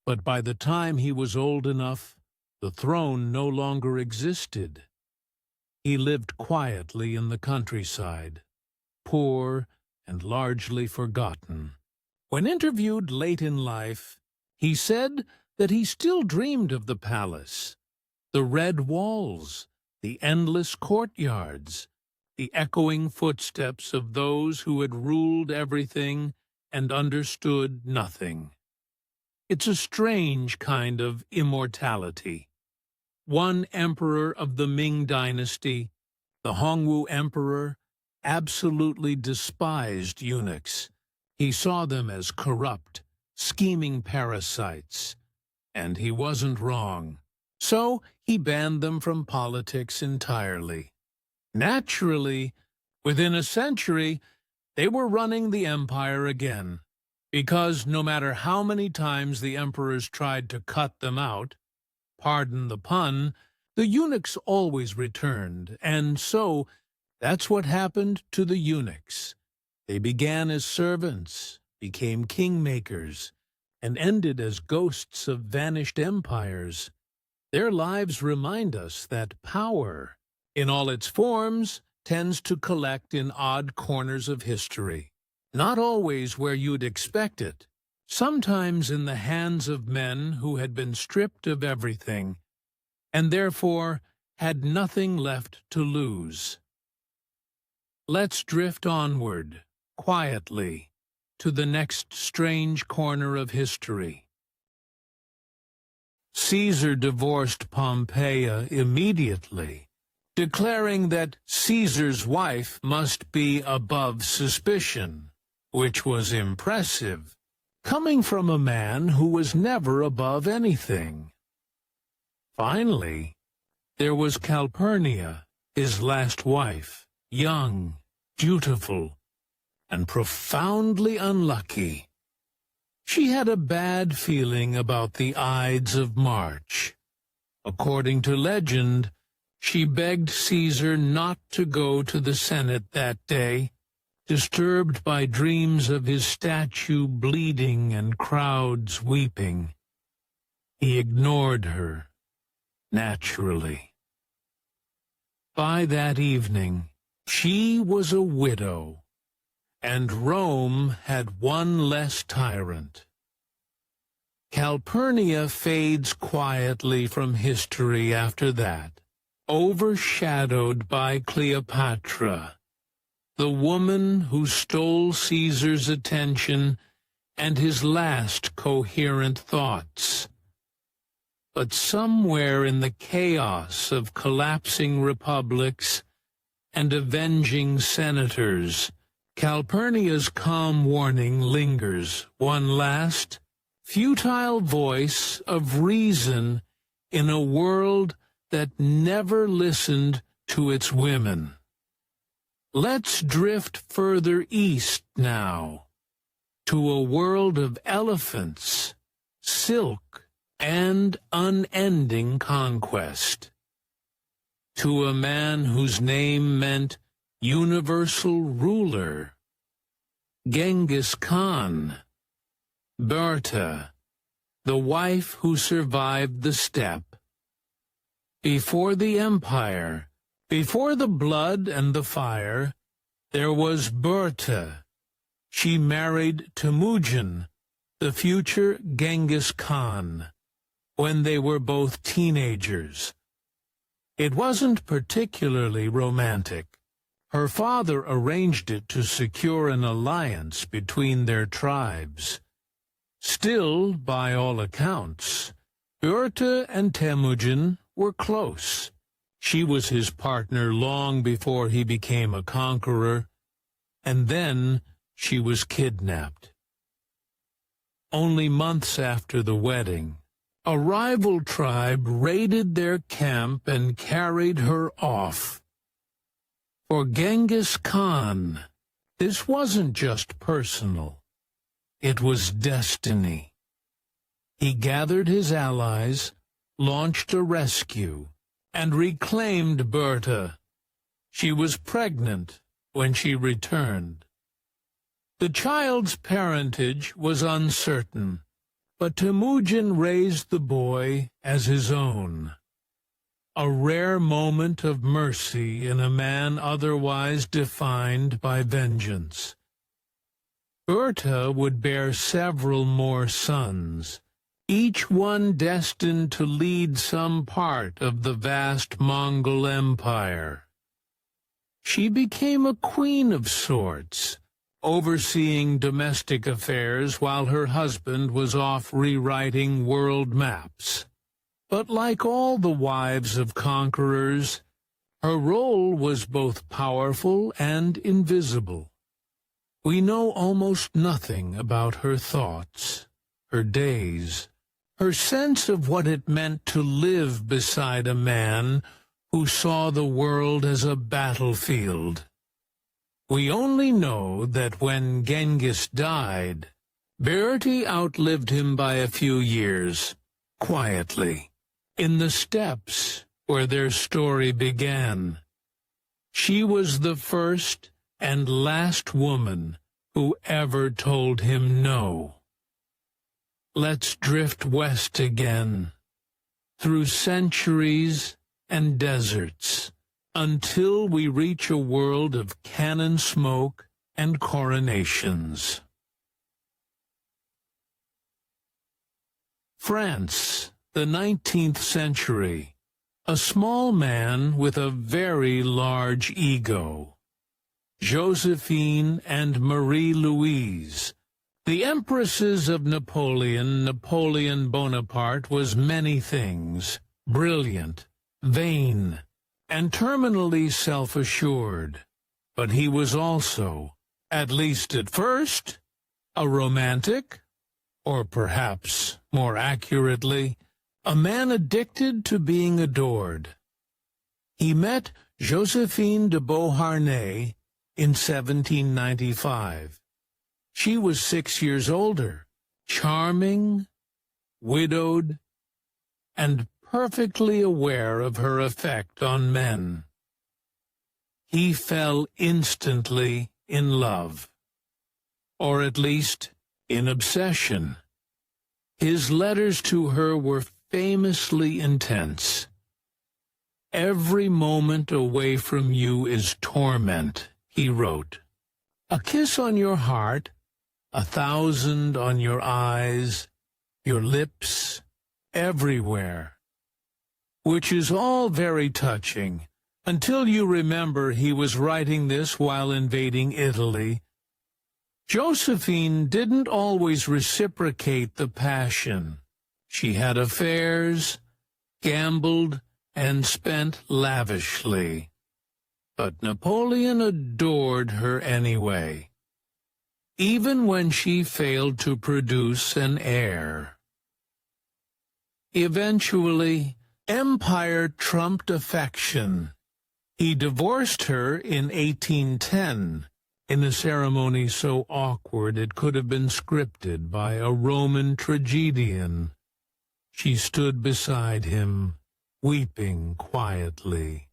But by the time he was old enough, the throne no longer existed. He lived quietly in the countryside, poor and largely forgotten. When interviewed late in life, he said that he still dreamed of the palace, the red walls, the endless courtyards, the echoing footsteps of those who had ruled everything and understood nothing. It's a strange kind of immortality. One emperor of the Ming dynasty, the Hongwu emperor, absolutely despised eunuchs. He saw them as corrupt, scheming parasites. And he wasn't wrong. So he banned them from politics entirely. Naturally, within a century, they were running the empire again, because no matter how many times the emperors tried to cut them out, pardon the pun, the eunuchs always returned, and so that's what happened to the eunuchs. They began as servants, became kingmakers, and ended as ghosts of vanished empires. Their lives remind us that power, in all its forms, tends to collect in odd corners of history. Not always where you'd expect it. Sometimes in the hands of men who had been stripped of everything, and therefore had nothing left to lose. Let's drift onward, quietly, to the next strange corner of history. Caesar divorced Pompeia immediately, declaring that Caesar's wife must be above suspicion, which was impressive, coming from a man who was never above anything. Finally, there was Calpurnia, his last wife, young, beautiful, and profoundly unlucky. She had a bad feeling about the Ides of March. According to legend, she begged Caesar not to go to the Senate that day, disturbed by dreams of his statue bleeding and crowds weeping. He ignored her, naturally. By that evening, she was a widow, and Rome had one less tyrant. Calpurnia fades quietly from history after that, overshadowed by Cleopatra, the woman who stole Caesar's attention and his last coherent thoughts. But somewhere in the chaos of collapsing republics and avenging senators, Calpurnia's calm warning lingers, one last, futile voice of reason in a world that never listened to its women. Let's drift further east now, to a world of elephants, silk, and unending conquest. To a man whose name meant universal ruler, Genghis Khan, Berta, the wife who survived the steppe. Before the empire, before the blood and the fire, there was Berta. She married Temujin, the future Genghis Khan, when they were both teenagers. It wasn't particularly romantic. Her father arranged it to secure an alliance between their tribes. Still, by all accounts, Berta and Temujin were close. She was his partner long before he became a conqueror, and then she was kidnapped. Only months after the wedding, a rival tribe raided their camp and carried her off. For Genghis Khan, this wasn't just personal. It was destiny. He gathered his allies, launched a rescue, and reclaimed Berta. She was pregnant when she returned. The child's parentage was uncertain, but Temujin raised the boy as his own. A rare moment of mercy in a man otherwise defined by vengeance. Berta would bear several more sons, each one destined to lead some part of the vast Mongol Empire. She became a queen of sorts, overseeing domestic affairs while her husband was off rewriting world maps. But like all the wives of conquerors, her role was both powerful and invisible. We know almost nothing about her thoughts, her days, her sense of what it meant to live beside a man who saw the world as a battlefield. We only know that when Genghis died, Berti outlived him by a few years, quietly, in the steppes where their story began. She was the first and last woman who ever told him no. Let's drift west again, through centuries and deserts, until we reach a world of cannon smoke and coronations. France, the 19th century. A small man with a very large ego. Josephine and Marie-Louise, the empresses of Napoleon. Napoleon Bonaparte was many things: brilliant, vain, and terminally self-assured. But he was also, at least at first, a romantic, or perhaps, more accurately, a man addicted to being adored. He met Josephine de Beauharnais in 1795. She was 6 years older, charming, widowed, and perfectly aware of her effect on men. He fell instantly in love, or at least in obsession. His letters to her were famously intense. "Every moment away from you is torment," he wrote. "A kiss on your heart, 1,000 on your eyes, your lips, everywhere." Which is all very touching, until you remember he was writing this while invading Italy. Josephine didn't always reciprocate the passion. She had affairs, gambled, and spent lavishly. but Napoleon adored her anyway, even when she failed to produce an heir. Eventually, empire trumped affection. He divorced her in 1810, in a ceremony so awkward it could have been scripted by a Roman tragedian. She stood beside him, weeping quietly,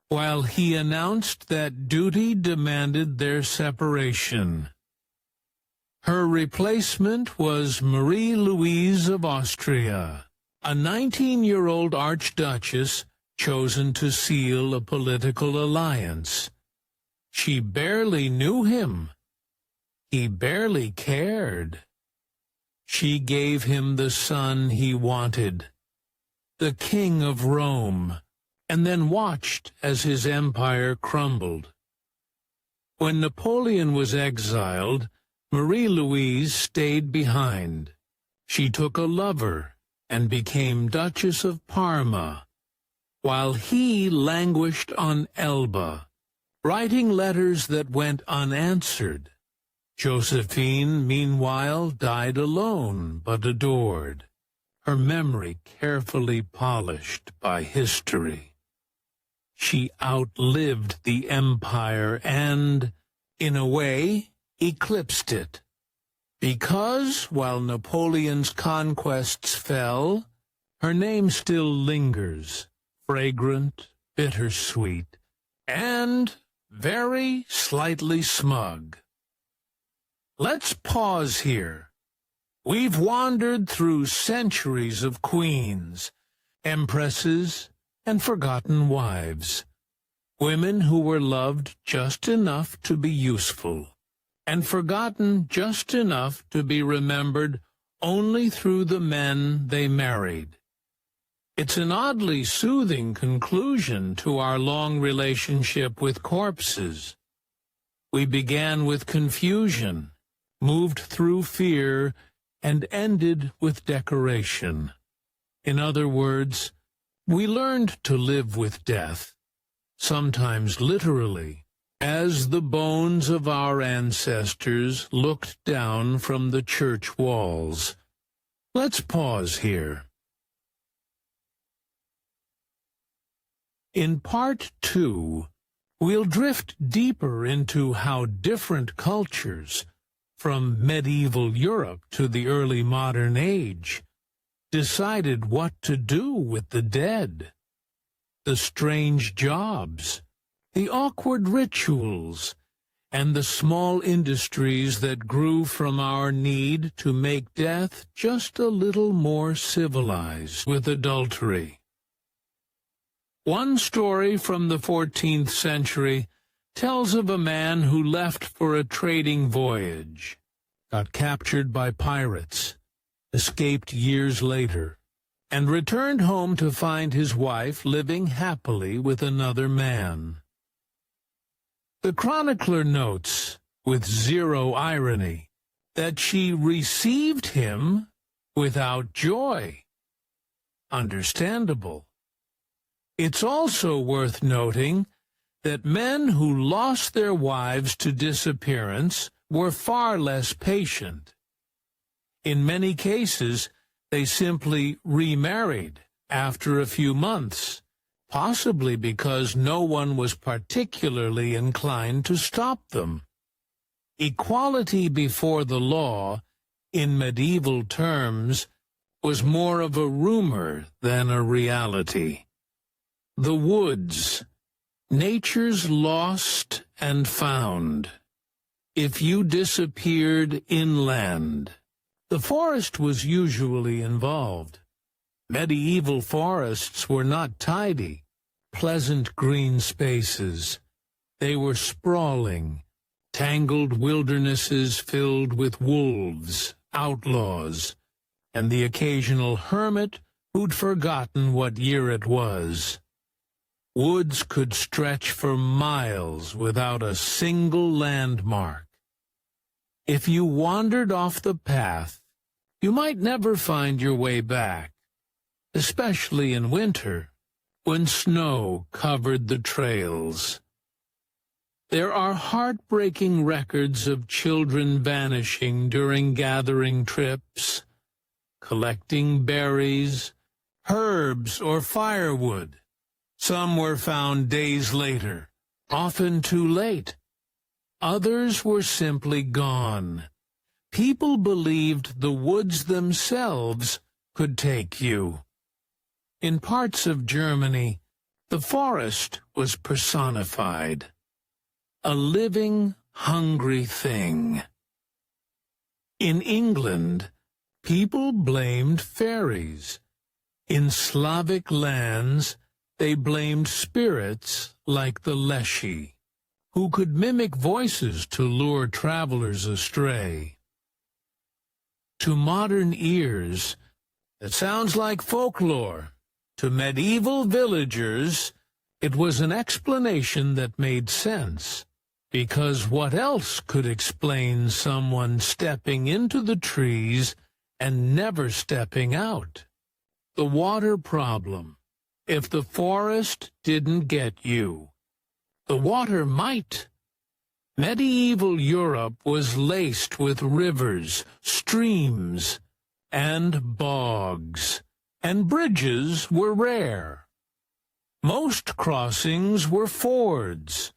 while he announced that duty demanded their separation. Her replacement was Marie Louise of Austria, a 19-year-old archduchess chosen to seal a political alliance. She barely knew him. He barely cared. She gave him the son he wanted, the King of Rome, and then watched as his empire crumbled. When Napoleon was exiled, Marie-Louise stayed behind. She took a lover and became Duchess of Parma, while he languished on Elba, writing letters that went unanswered. Josephine, meanwhile, died alone but adored, her memory carefully polished by history. She outlived the empire and, in a way, eclipsed it. Because, while Napoleon's conquests fell, her name still lingers, fragrant, bittersweet, and very slightly smug. Let's pause here. We've wandered through centuries of queens, empresses, and forgotten wives, women who were loved just enough to be useful, and forgotten just enough to be remembered only through the men they married. It's an oddly soothing conclusion to our long relationship with corpses. We began with confusion, moved through fear, and ended with decoration. In other words, we learned to live with death, sometimes literally, as the bones of our ancestors looked down from the church walls. Let's pause here. In Part 2, we'll drift deeper into how different cultures, from medieval Europe to the early modern age, decided what to do with the dead. The strange jobs, the awkward rituals, and the small industries that grew from our need to make death just a little more civilized with adultery. One story from the 14th century tells of a man who left for a trading voyage, got captured by pirates, escaped years later, and returned home to find his wife living happily with another man. The chronicler notes, with zero irony, that she received him without joy. Understandable. It's also worth noting that men who lost their wives to disappearance were far less patient. In many cases, they simply remarried after a few months, possibly because no one was particularly inclined to stop them. Equality before the law, in medieval terms, was more of a rumor than a reality. The woods, nature's lost and found. If you disappeared inland, the forest was usually involved. Medieval forests were not tidy, pleasant green spaces. They were sprawling, tangled wildernesses filled with wolves, outlaws, and the occasional hermit who'd forgotten what year it was. Woods could stretch for miles without a single landmark. If you wandered off the path, you might never find your way back, especially in winter, when snow covered the trails. There are heartbreaking records of children vanishing during gathering trips, collecting berries, herbs, or firewood. Some were found days later, often too late. Others were simply gone. People believed the woods themselves could take you. In parts of Germany, the forest was personified. A living, hungry thing. In England, people blamed fairies. In Slavic lands, they blamed spirits like the Leshy, who could mimic voices to lure travelers astray. To modern ears, it sounds like folklore. To medieval villagers, it was an explanation that made sense. Because what else could explain someone stepping into the trees and never stepping out? The water problem. If the forest didn't get you, the water might. Medieval Europe was laced with rivers, streams, and bogs, and bridges were rare. Most crossings were fords,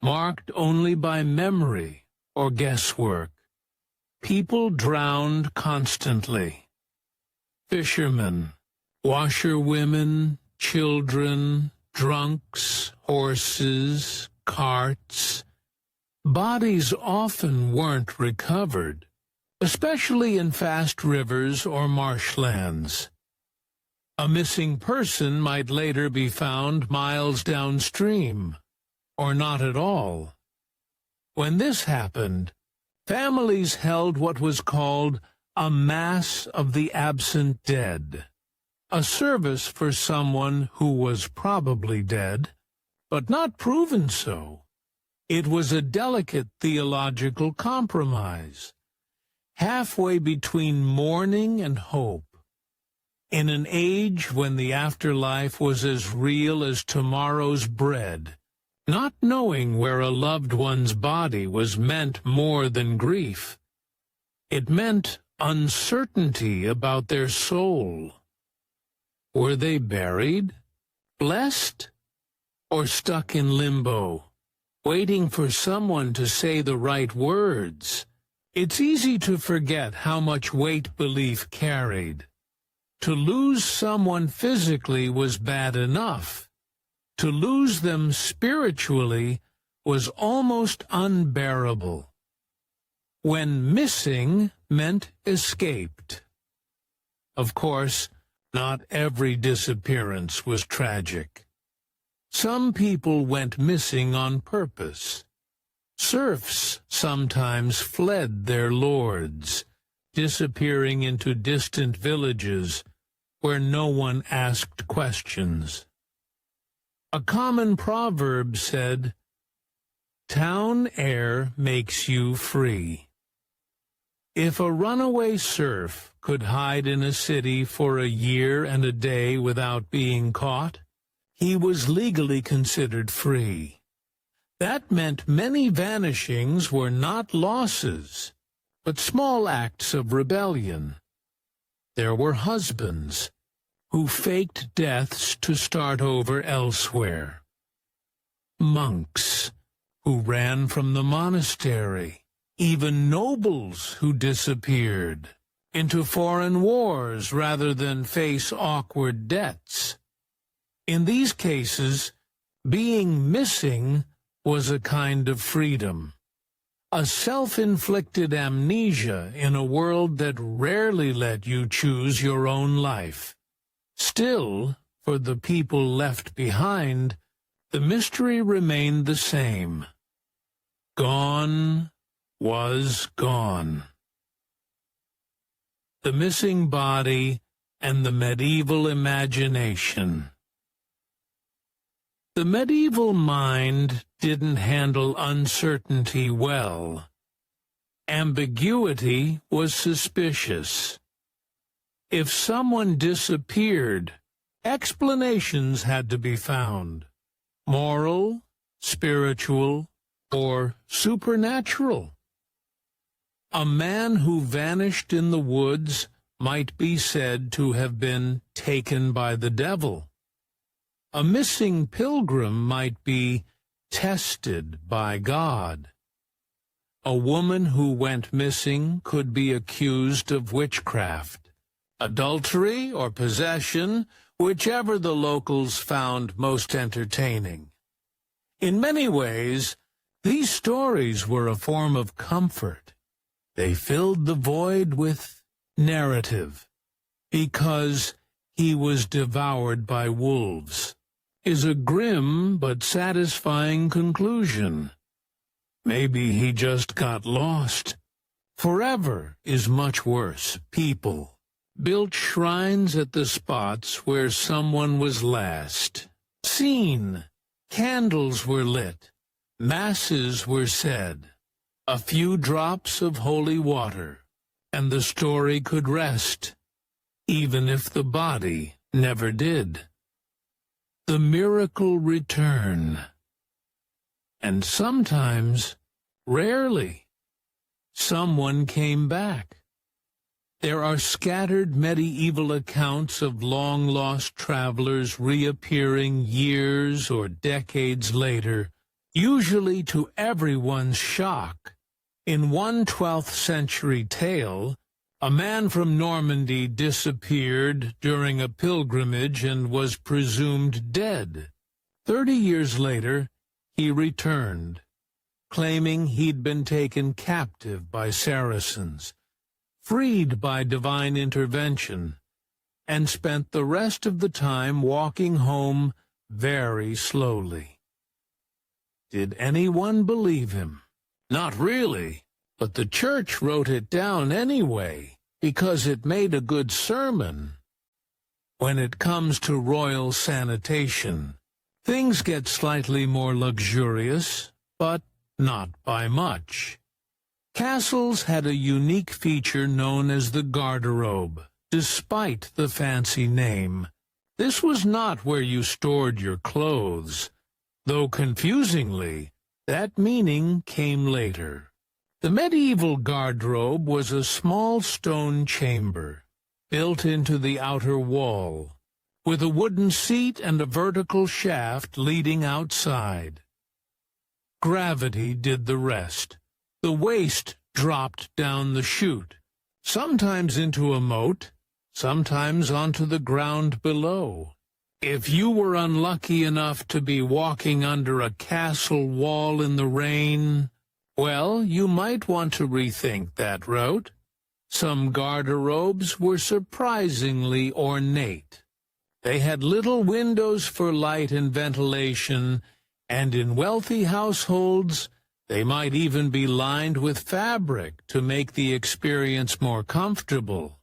marked only by memory or guesswork. People drowned constantly. Fishermen, washerwomen, children, drunks, horses, carts. Bodies often weren't recovered, especially in fast rivers or marshlands. A missing person might later be found miles downstream, or not at all. When this happened, families held what was called a Mass of the Absent Dead, a service for someone who was probably dead, but not proven so. It was a delicate theological compromise, halfway between mourning and hope. In an age when the afterlife was as real as tomorrow's bread, not knowing where a loved one's body was meant more than grief. It meant uncertainty about their soul. Were they buried, blessed, or stuck in limbo, waiting for someone to say the right words? It's easy to forget how much weight belief carried. To lose someone physically was bad enough. To lose them spiritually was almost unbearable. When missing meant escaped. Of course, not every disappearance was tragic. Some people went missing on purpose. Serfs sometimes fled their lords, disappearing into distant villages where no one asked questions. A common proverb said, "Town air makes you free." If a runaway serf could hide in a city for a year and a day without being caught, he was legally considered free. That meant many vanishings were not losses, but small acts of rebellion. There were husbands who faked deaths to start over elsewhere. Monks who ran from the monastery. Even nobles who disappeared into foreign wars rather than face awkward debts. In these cases, being missing was a kind of freedom, a self-inflicted amnesia in a world that rarely let you choose your own life. Still, for the people left behind, the mystery remained the same. Gone was gone. The missing body and the medieval imagination. The medieval mind didn't handle uncertainty well. Ambiguity was suspicious. If someone disappeared, explanations had to be found. Moral, spiritual, or supernatural. A man who vanished in the woods might be said to have been taken by the devil. A missing pilgrim might be tested by God. A woman who went missing could be accused of witchcraft, adultery, or possession, whichever the locals found most entertaining. In many ways, these stories were a form of comfort. They filled the void with narrative. Because he was devoured by wolves is a grim but satisfying conclusion. Maybe he just got lost. Forever is much worse. People built shrines at the spots where someone was last seen. Candles were lit. Masses were said. A few drops of holy water, and the story could rest, even if the body never did. The miracle return. And sometimes, rarely, someone came back. There are scattered medieval accounts of long-lost travelers reappearing years or decades later, usually to everyone's shock. In one 12th century tale, a man from Normandy disappeared during a pilgrimage and was presumed dead. 30 years later, he returned, claiming he'd been taken captive by Saracens, freed by divine intervention, and spent the rest of the time walking home very slowly. Did anyone believe him? Not really, but the church wrote it down anyway, because it made a good sermon. When it comes to royal sanitation, things get slightly more luxurious, but not by much. Castles had a unique feature known as the garderobe, despite the fancy name. This was not where you stored your clothes, though confusingly, that meaning came later. The medieval garderobe was a small stone chamber, built into the outer wall, with a wooden seat and a vertical shaft leading outside. Gravity did the rest. The waste dropped down the chute, sometimes into a moat, sometimes onto the ground below. If you were unlucky enough to be walking under a castle wall in the rain, well, you might want to rethink that route. Some garderobes were surprisingly ornate. They had little windows for light and ventilation, and in wealthy households, they might even be lined with fabric to make the experience more comfortable.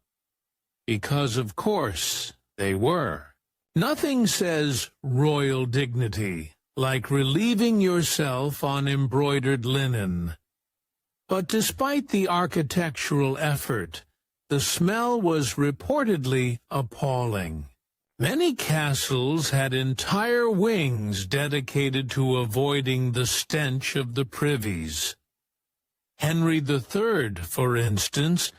Because, of course, they were. Nothing says royal dignity like relieving yourself on embroidered linen. But despite the architectural effort, the smell was reportedly appalling. Many castles had entire wings dedicated to avoiding the stench of the privies. Henry III, for instance,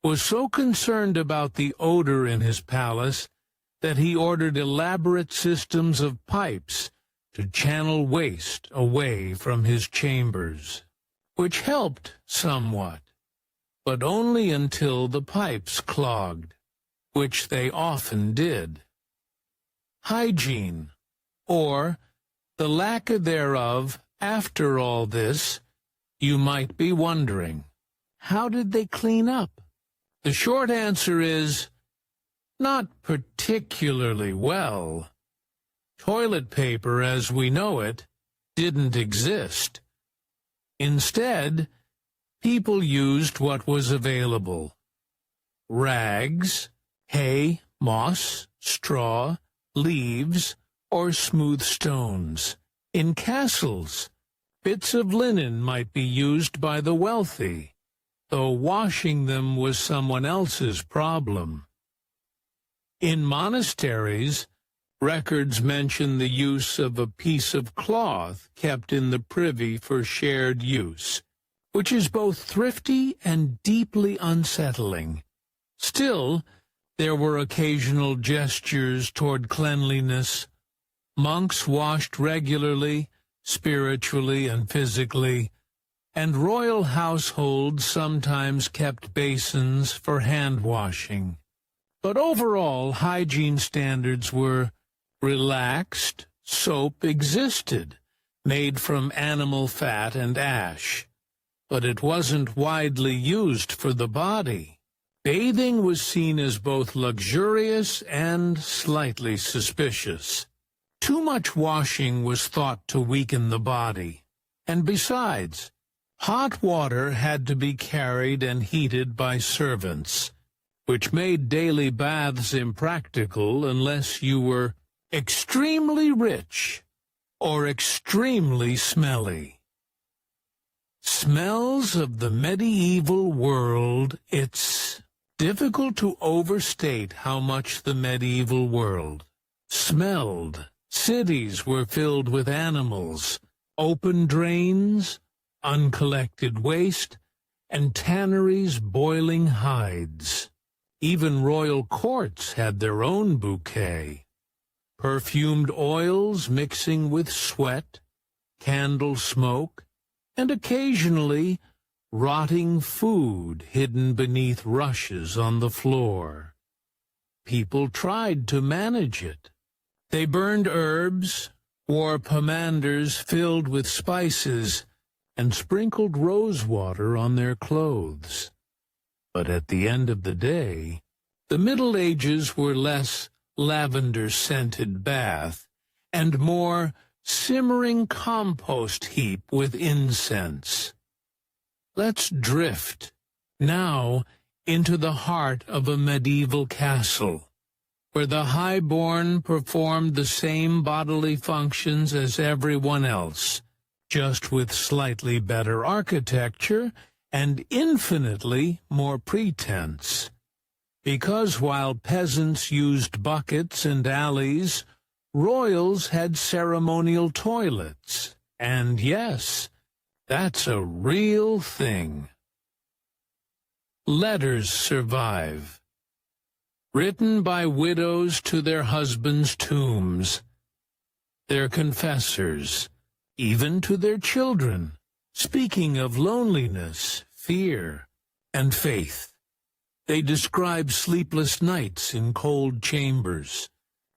was so concerned about the odor in his palace that he ordered elaborate systems of pipes to channel waste away from his chambers, which helped somewhat, but only until the pipes clogged, which they often did. Hygiene, or the lack thereof after all this, you might be wondering. How did they clean up? The short answer is, not particularly well. Toilet paper as we know it didn't exist. Instead, people used what was available. Rags, hay, moss, straw, leaves, or smooth stones. In castles, bits of linen might be used by the wealthy, though washing them was someone else's problem. In monasteries, Records mention the use of a piece of cloth kept in the privy for shared use, which is both thrifty and deeply unsettling. Still, there were occasional gestures toward cleanliness. Monks washed regularly, spiritually and physically, and royal households sometimes kept basins for hand-washing. But overall, hygiene standards were relaxed. Soap existed, made from animal fat and ash, but it wasn't widely used for the body. Bathing was seen as both luxurious and slightly suspicious. Too much washing was thought to weaken the body, and besides, hot water had to be carried and heated by servants, which made daily baths impractical unless you were extremely rich or extremely smelly. Smells of the medieval world. It's difficult to overstate how much the medieval world smelled. Cities were filled with animals, open drains, uncollected waste, and tanneries boiling hides. Even royal courts had their own bouquet. Perfumed oils mixing with sweat, candle smoke, and occasionally rotting food hidden beneath rushes on the floor. People tried to manage it. They burned herbs, wore pomanders filled with spices, and sprinkled rose water on their clothes. But at the end of the day, the Middle Ages were less lavender-scented bath and more simmering compost heap with incense. Let's drift now into the heart of a medieval castle, where the highborn performed the same bodily functions as everyone else, just with slightly better architecture and infinitely more pretense. Because while peasants used buckets and alleys, royals had ceremonial toilets. And yes, that's a real thing. Letters survive. Written by widows to their husbands' tombs, their confessors, even to their children, speaking of loneliness, fear, and faith. They describe sleepless nights in cold chambers,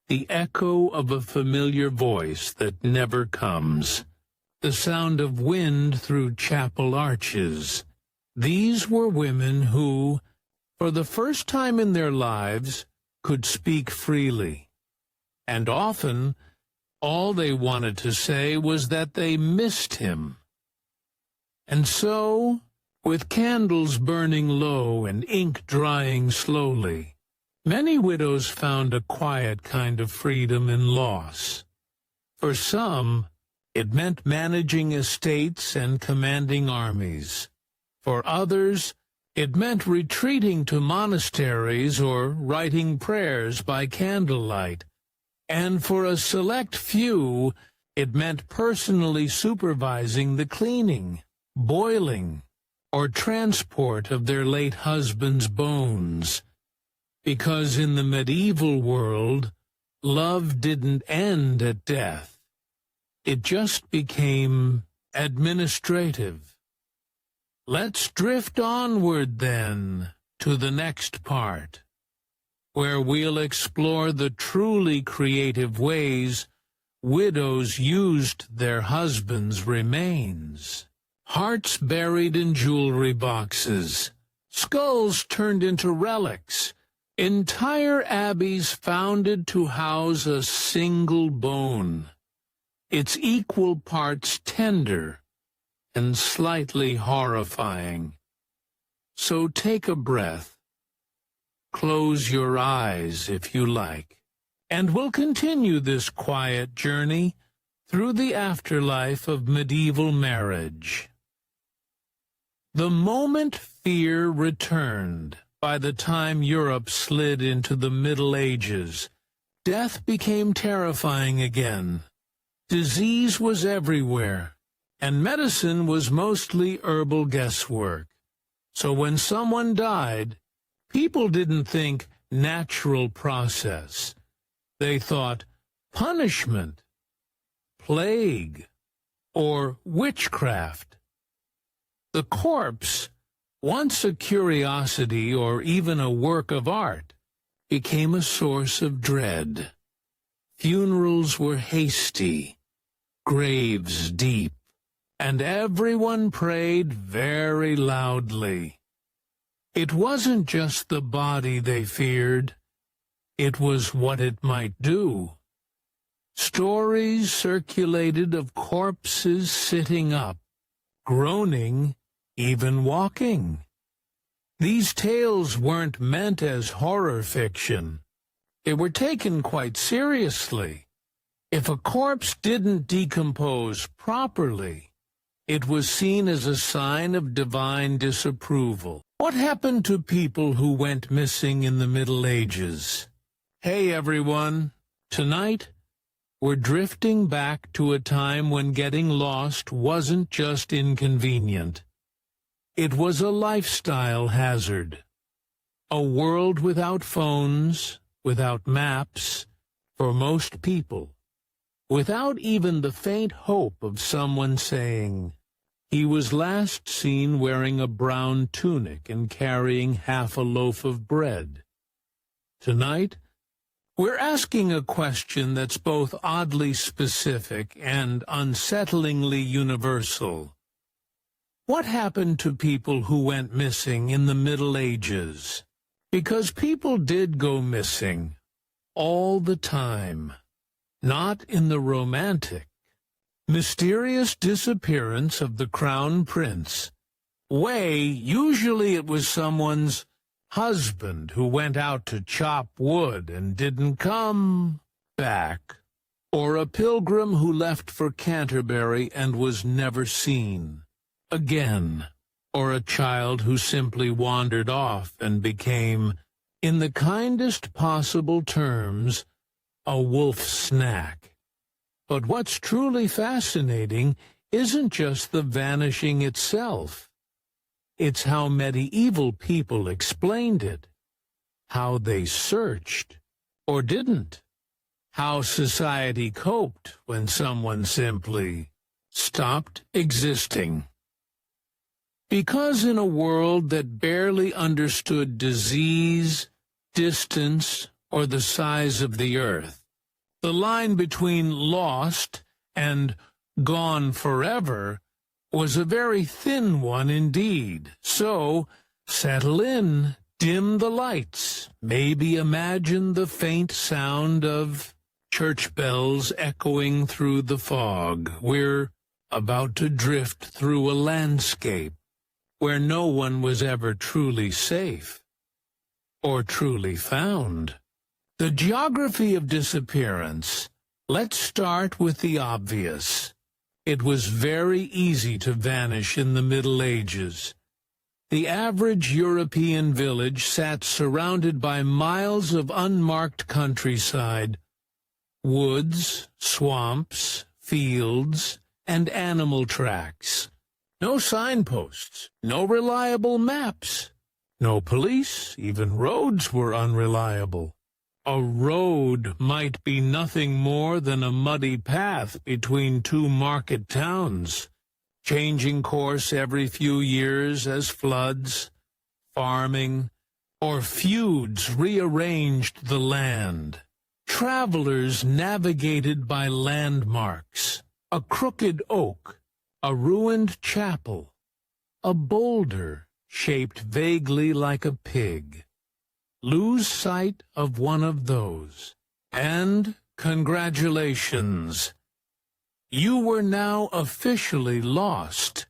the echo of a familiar voice that never comes, the sound of wind through chapel arches. These were women who, for the first time in their lives, could speak freely. And often, all they wanted to say was that they missed him. And so, with candles burning low and ink drying slowly, many widows found a quiet kind of freedom in loss. For some, it meant managing estates and commanding armies. For others, it meant retreating to monasteries or writing prayers by candlelight. And for a select few, it meant personally supervising the cleaning, boiling, or transport of their late husband's bones. Because in the medieval world, love didn't end at death. It just became administrative. Let's drift onward, then, to the next part, where we'll explore the truly creative ways widows used their husbands' remains. Hearts buried in jewelry boxes, skulls turned into relics, entire abbeys founded to house a single bone. It's equal parts tender and slightly horrifying. So take a breath. Close your eyes if you like, and we'll continue this quiet journey through the afterlife of medieval marriage. The moment fear returned, by the time Europe slid into the Middle Ages, death became terrifying again. Disease was everywhere, and medicine was mostly herbal guesswork. So when someone died, people didn't think natural process. They thought punishment, plague, or witchcraft. The corpse, once a curiosity or even a work of art, became a source of dread. Funerals were hasty, graves deep, and everyone prayed very loudly. It wasn't just the body they feared, it was what it might do. Stories circulated of corpses sitting up, groaning, even walking. These tales weren't meant as horror fiction. They were taken quite seriously. If a corpse didn't decompose properly, it was seen as a sign of divine disapproval. What happened to people who went missing in the Middle Ages? Hey everyone, tonight we're drifting back to a time when getting lost wasn't just inconvenient. It was a lifestyle hazard. A world without phones, without maps, for most people. Without even the faint hope of someone saying, he was last seen wearing a brown tunic and carrying half a loaf of bread. Tonight, we're asking a question that's both oddly specific and unsettlingly universal. What happened to people who went missing in the Middle Ages? Because people did go missing all the time, not in the romantic, mysterious disappearance of the crown prince. Usually it was someone's husband who went out to chop wood and didn't come back, or a pilgrim who left for Canterbury and was never seen again, or a child who simply wandered off and became, in the kindest possible terms, a wolf snack. But what's truly fascinating isn't just the vanishing itself. It's how medieval people explained it, how they searched, or didn't, how society coped when someone simply stopped existing. Because in a world that barely understood disease, distance, or the size of the earth, the line between lost and gone forever was a very thin one indeed. So, settle in, dim the lights, maybe imagine the faint sound of church bells echoing through the fog. We're about to drift through a landscape where no one was ever truly safe or truly found. The geography of disappearance. Let's start with the obvious. It was very easy to vanish in the Middle Ages. The average European village sat surrounded by miles of unmarked countryside, woods, swamps, fields, and animal tracks. No signposts, no reliable maps, no police, even roads were unreliable. A road might be nothing more than a muddy path between two market towns, changing course every few years as floods, farming, or feuds rearranged the land. Travelers navigated by landmarks, a crooked oak, a ruined chapel, a boulder shaped vaguely like a pig. Lose sight of one of those, and congratulations, you were now officially lost.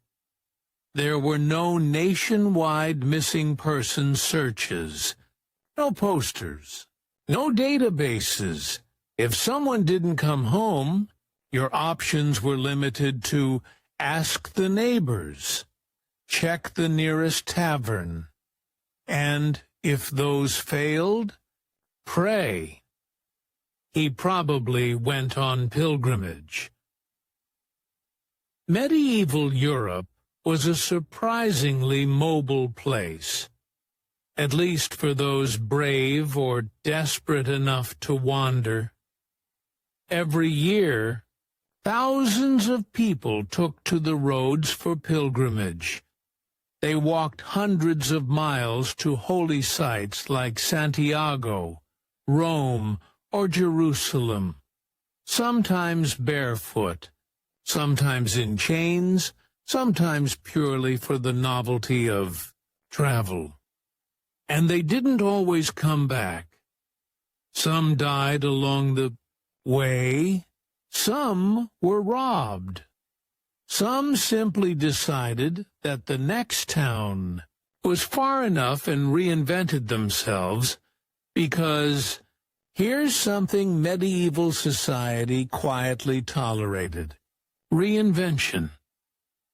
There were no nationwide missing person searches, no posters, no databases. If someone didn't come home, your options were limited to ask the neighbors, check the nearest tavern, and if those failed, pray. he probably went on pilgrimage. Medieval Europe was a surprisingly mobile place, at least for those brave or desperate enough to wander. Every year, thousands of people took to the roads for pilgrimage. They walked hundreds of miles to holy sites like Santiago, Rome, or Jerusalem, sometimes barefoot, sometimes in chains, sometimes purely for the novelty of travel. And they didn't always come back. Some died along the way, some were robbed. Some simply decided that the next town was far enough and reinvented themselves because here's something medieval society quietly tolerated: reinvention.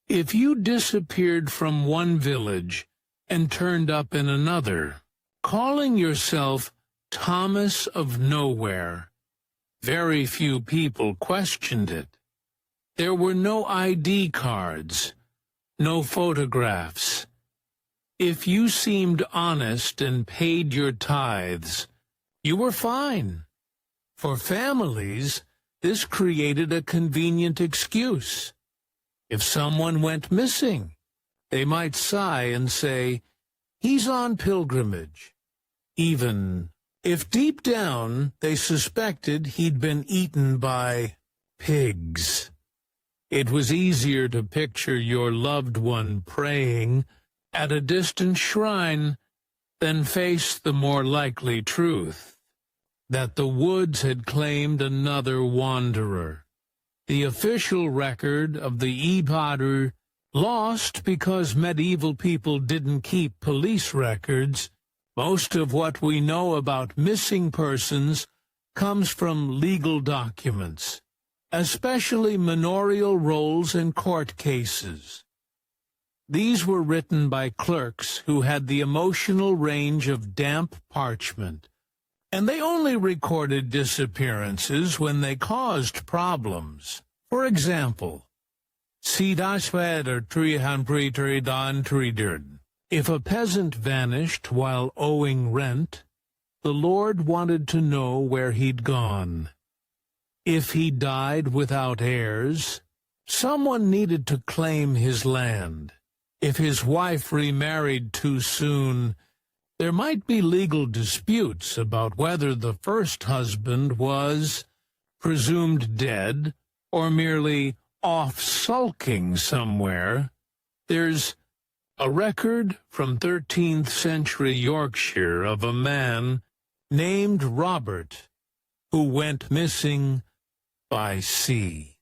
If you disappeared from one village and turned up in another, calling yourself Thomas of Nowhere, very few people questioned it. There were no ID cards, no photographs. If you seemed honest and paid your tithes, you were fine. For families, this created a convenient excuse. If someone went missing, they might sigh and say, "He's on pilgrimage," even if deep down they suspected he'd been eaten by pigs. It was easier to picture your loved one praying at a distant shrine than face the more likely truth that the woods had claimed another wanderer. The official record of the Ibadu, lost because medieval people didn't keep police records. Most of what we know about missing persons comes from legal documents, especially manorial rolls and court cases. These were written by clerks who had the emotional range of damp parchment, and they only recorded disappearances when they caused problems. For example, if a peasant vanished while owing rent, the Lord wanted to know where he'd gone. If he died without heirs, someone needed to claim his land. If his wife remarried too soon, there might be legal disputes about whether the first husband was presumed dead or merely off sulking somewhere. There's a record from 13th century Yorkshire of a man named Robert who went missing by sea.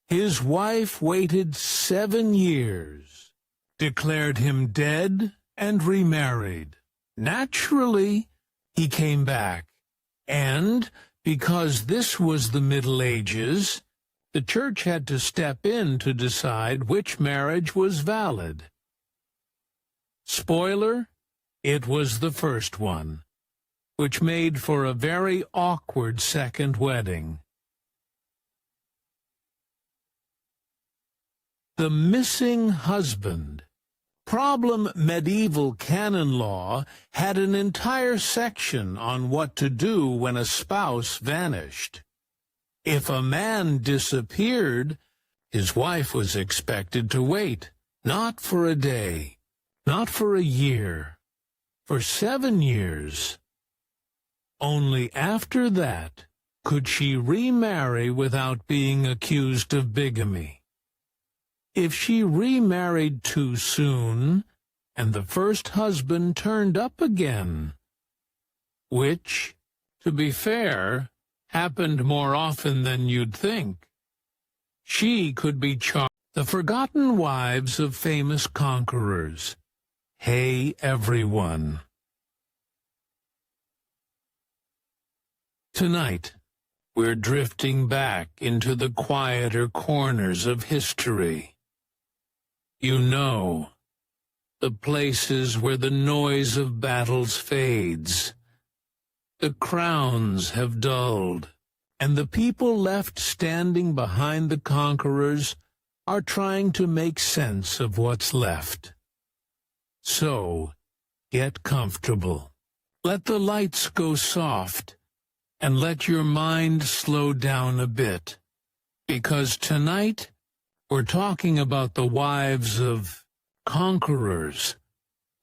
His wife waited 7 years, declared him dead, and remarried. Naturally, he came back, and because this was the Middle Ages, the church had to step in to decide which marriage was valid. Spoiler, it was the first one, which made for a very awkward second wedding. The missing husband. Problem medieval canon law had an entire section on what to do when a spouse vanished. If a man disappeared, his wife was expected to wait, not for a day, not for a year, for 7 years. Only after that could she remarry without being accused of bigamy. If she remarried too soon, and the first husband turned up again, which, to be fair, happened more often than you'd think, she could be charged. The forgotten wives of famous conquerors. Hey, everyone. Tonight, we're drifting back into the quieter corners of history. You know, the places where the noise of battles fades, The crowns have dulled, and the people left standing behind the conquerors are trying to make sense of what's left. So, get comfortable. Let the lights go soft, and let your mind slow down a bit, because tonight we're talking about the wives of conquerors,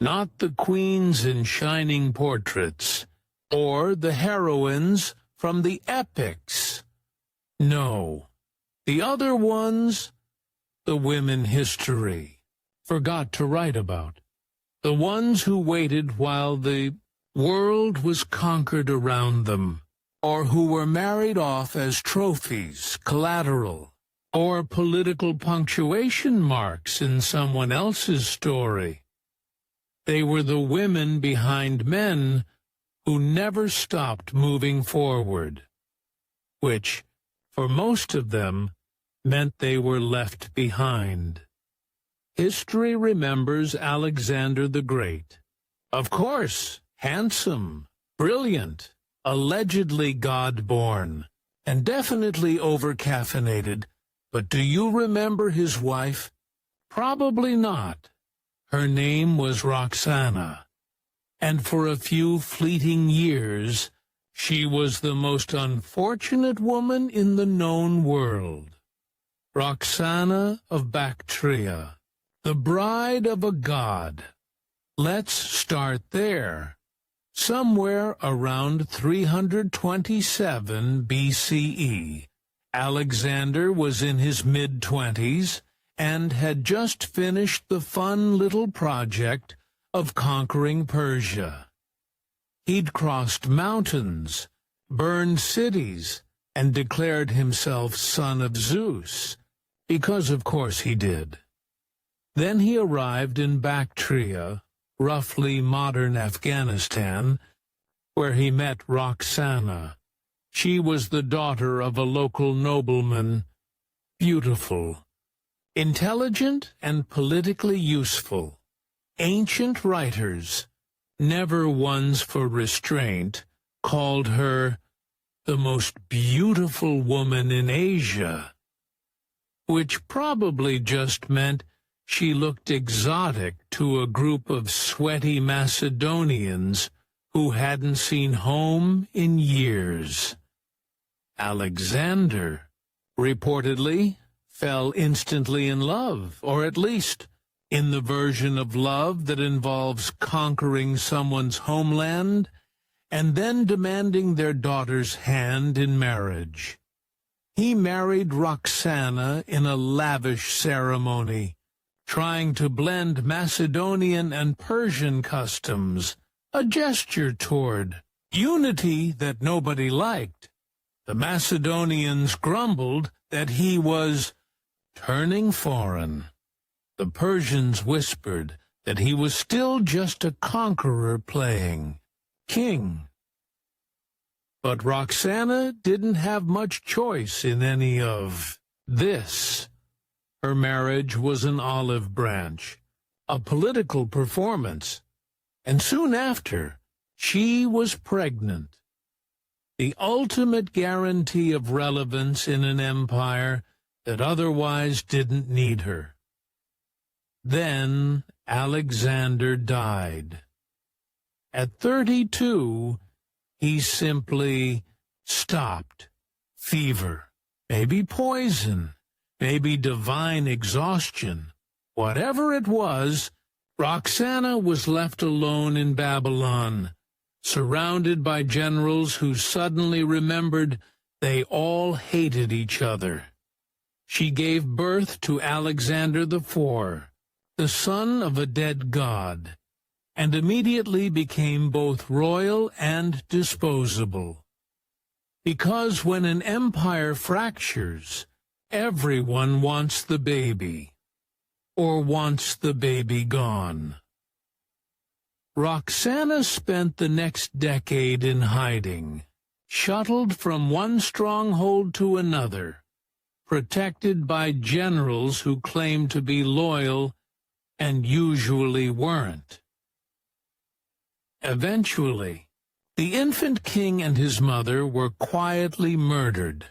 not the queens in shining portraits, or the heroines from the epics. No, the other ones, the women history forgot to write about. The ones who waited while the world was conquered around them, or who were married off as trophies, collateral, or political punctuation marks in someone else's story. They were the women behind men who never stopped moving forward, which, for most of them, meant they were left behind. History remembers Alexander the Great. Of course, handsome, brilliant, allegedly God-born, and definitely over-caffeinated. But do you remember his wife? Probably not. Her name was Roxana, and for a few fleeting years, she was the most unfortunate woman in the known world. Roxana of Bactria, the bride of a god. Let's start there. Somewhere around 327 BCE, Alexander was in his mid-20s and had just finished the fun little project of conquering Persia. He'd crossed mountains, burned cities, and declared himself son of Zeus, because of course he did. Then he arrived in Bactria, roughly modern Afghanistan, where he met Roxana. She was the daughter of a local nobleman, beautiful, intelligent and politically useful. Ancient writers, never ones for restraint, called her the most beautiful woman in Asia, which probably just meant she looked exotic to a group of sweaty Macedonians who hadn't seen home in years. Alexander, reportedly, fell instantly in love, or at least in the version of love that involves conquering someone's homeland and then demanding their daughter's hand in marriage. He married Roxana in a lavish ceremony, trying to blend Macedonian and Persian customs, a gesture toward unity that nobody liked. The Macedonians grumbled that he was turning foreign. The Persians whispered that he was still just a conqueror playing king. But Roxana didn't have much choice in any of this. Her marriage was an olive branch, a political performance, and soon after, she was pregnant. The ultimate guarantee of relevance in an empire that otherwise didn't need her. Then Alexander died. At 32, he simply stopped. Fever, maybe poison, maybe divine exhaustion. Whatever it was, Roxana was left alone in Babylon, surrounded by generals who suddenly remembered they all hated each other. She gave birth to Alexander IV, the son of a dead god, and immediately became both royal and disposable. Because when an empire fractures, everyone wants the baby, or wants the baby gone. Roxana spent the next decade in hiding, shuttled from one stronghold to another, protected by generals who claimed to be loyal and usually weren't. Eventually, The infant king and his mother were quietly murdered,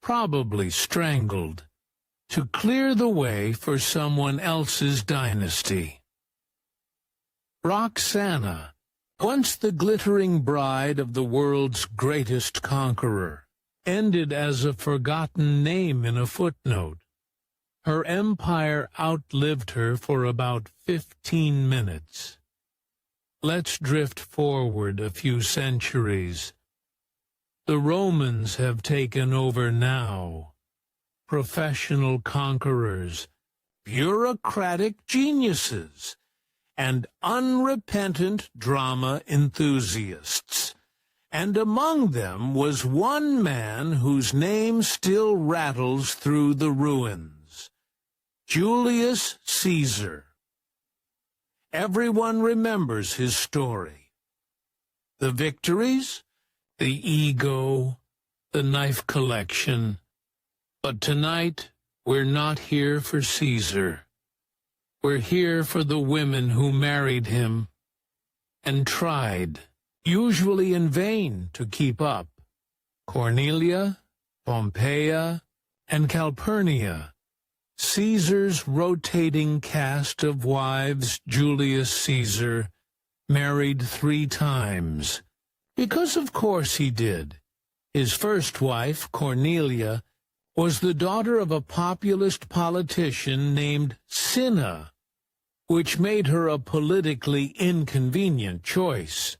probably strangled, to clear the way for someone else's dynasty. Roxana, once the glittering bride of the world's greatest conqueror, ended as a forgotten name in a footnote. Her empire outlived her for about 15 minutes. Let's drift forward a few centuries. The Romans have taken over now. Professional conquerors, bureaucratic geniuses, and unrepentant drama enthusiasts. And among them was one man whose name still rattles through the ruins: Julius Caesar. Everyone remembers his story. The victories, the ego, the knife collection. But tonight, we're not here for Caesar. We're here for the women who married him and tried, usually in vain, to keep up. Cornelia, Pompeia, and Calpurnia. Caesar's rotating cast of wives, Julius Caesar, married 3 times. Because of course he did. His first wife, Cornelia, was the daughter of a populist politician named Cinna, which made her a politically inconvenient choice.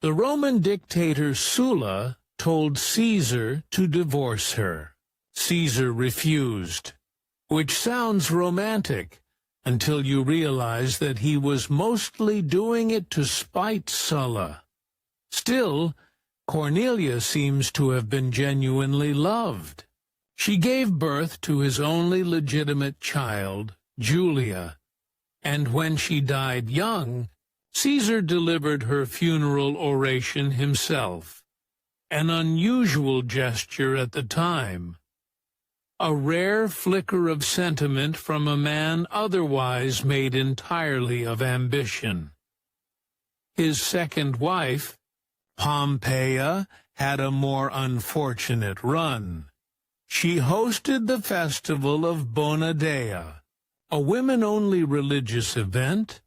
The Roman dictator Sulla told Caesar to divorce her. Caesar refused, which sounds romantic until you realize that he was mostly doing it to spite Sulla. Still, Cornelia seems to have been genuinely loved. She gave birth to his only legitimate child, Julia, and when she died young, Caesar delivered her funeral oration himself, an unusual gesture at the time. A rare flicker of sentiment from a man otherwise made entirely of ambition. His second wife, Pompeia, had a more unfortunate run. She hosted the festival of Bona Dea, a women-only religious event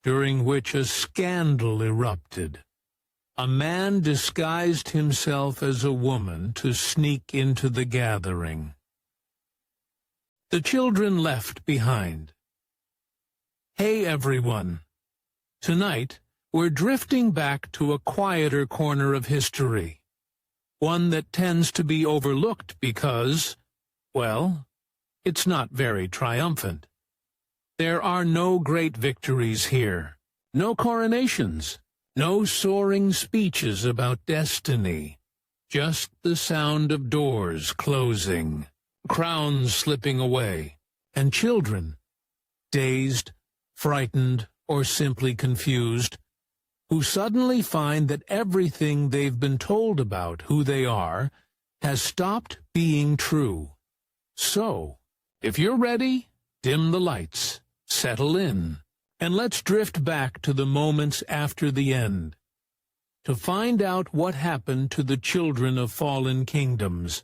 during which a scandal erupted. A man disguised himself as a woman to sneak into the gathering. The children left behind. Hey everyone. Tonight, we're drifting back to a quieter corner of history. One that tends to be overlooked because, well, it's not very triumphant. There are no great victories here, no coronations, no soaring speeches about destiny, just the sound of doors closing, crowns slipping away, and children, dazed, frightened, or simply confused, who suddenly find that everything they've been told about who they are has stopped being true. So, if you're ready, dim the lights, settle in, and let's drift back to the moments after the end, to find out what happened to the children of fallen kingdoms.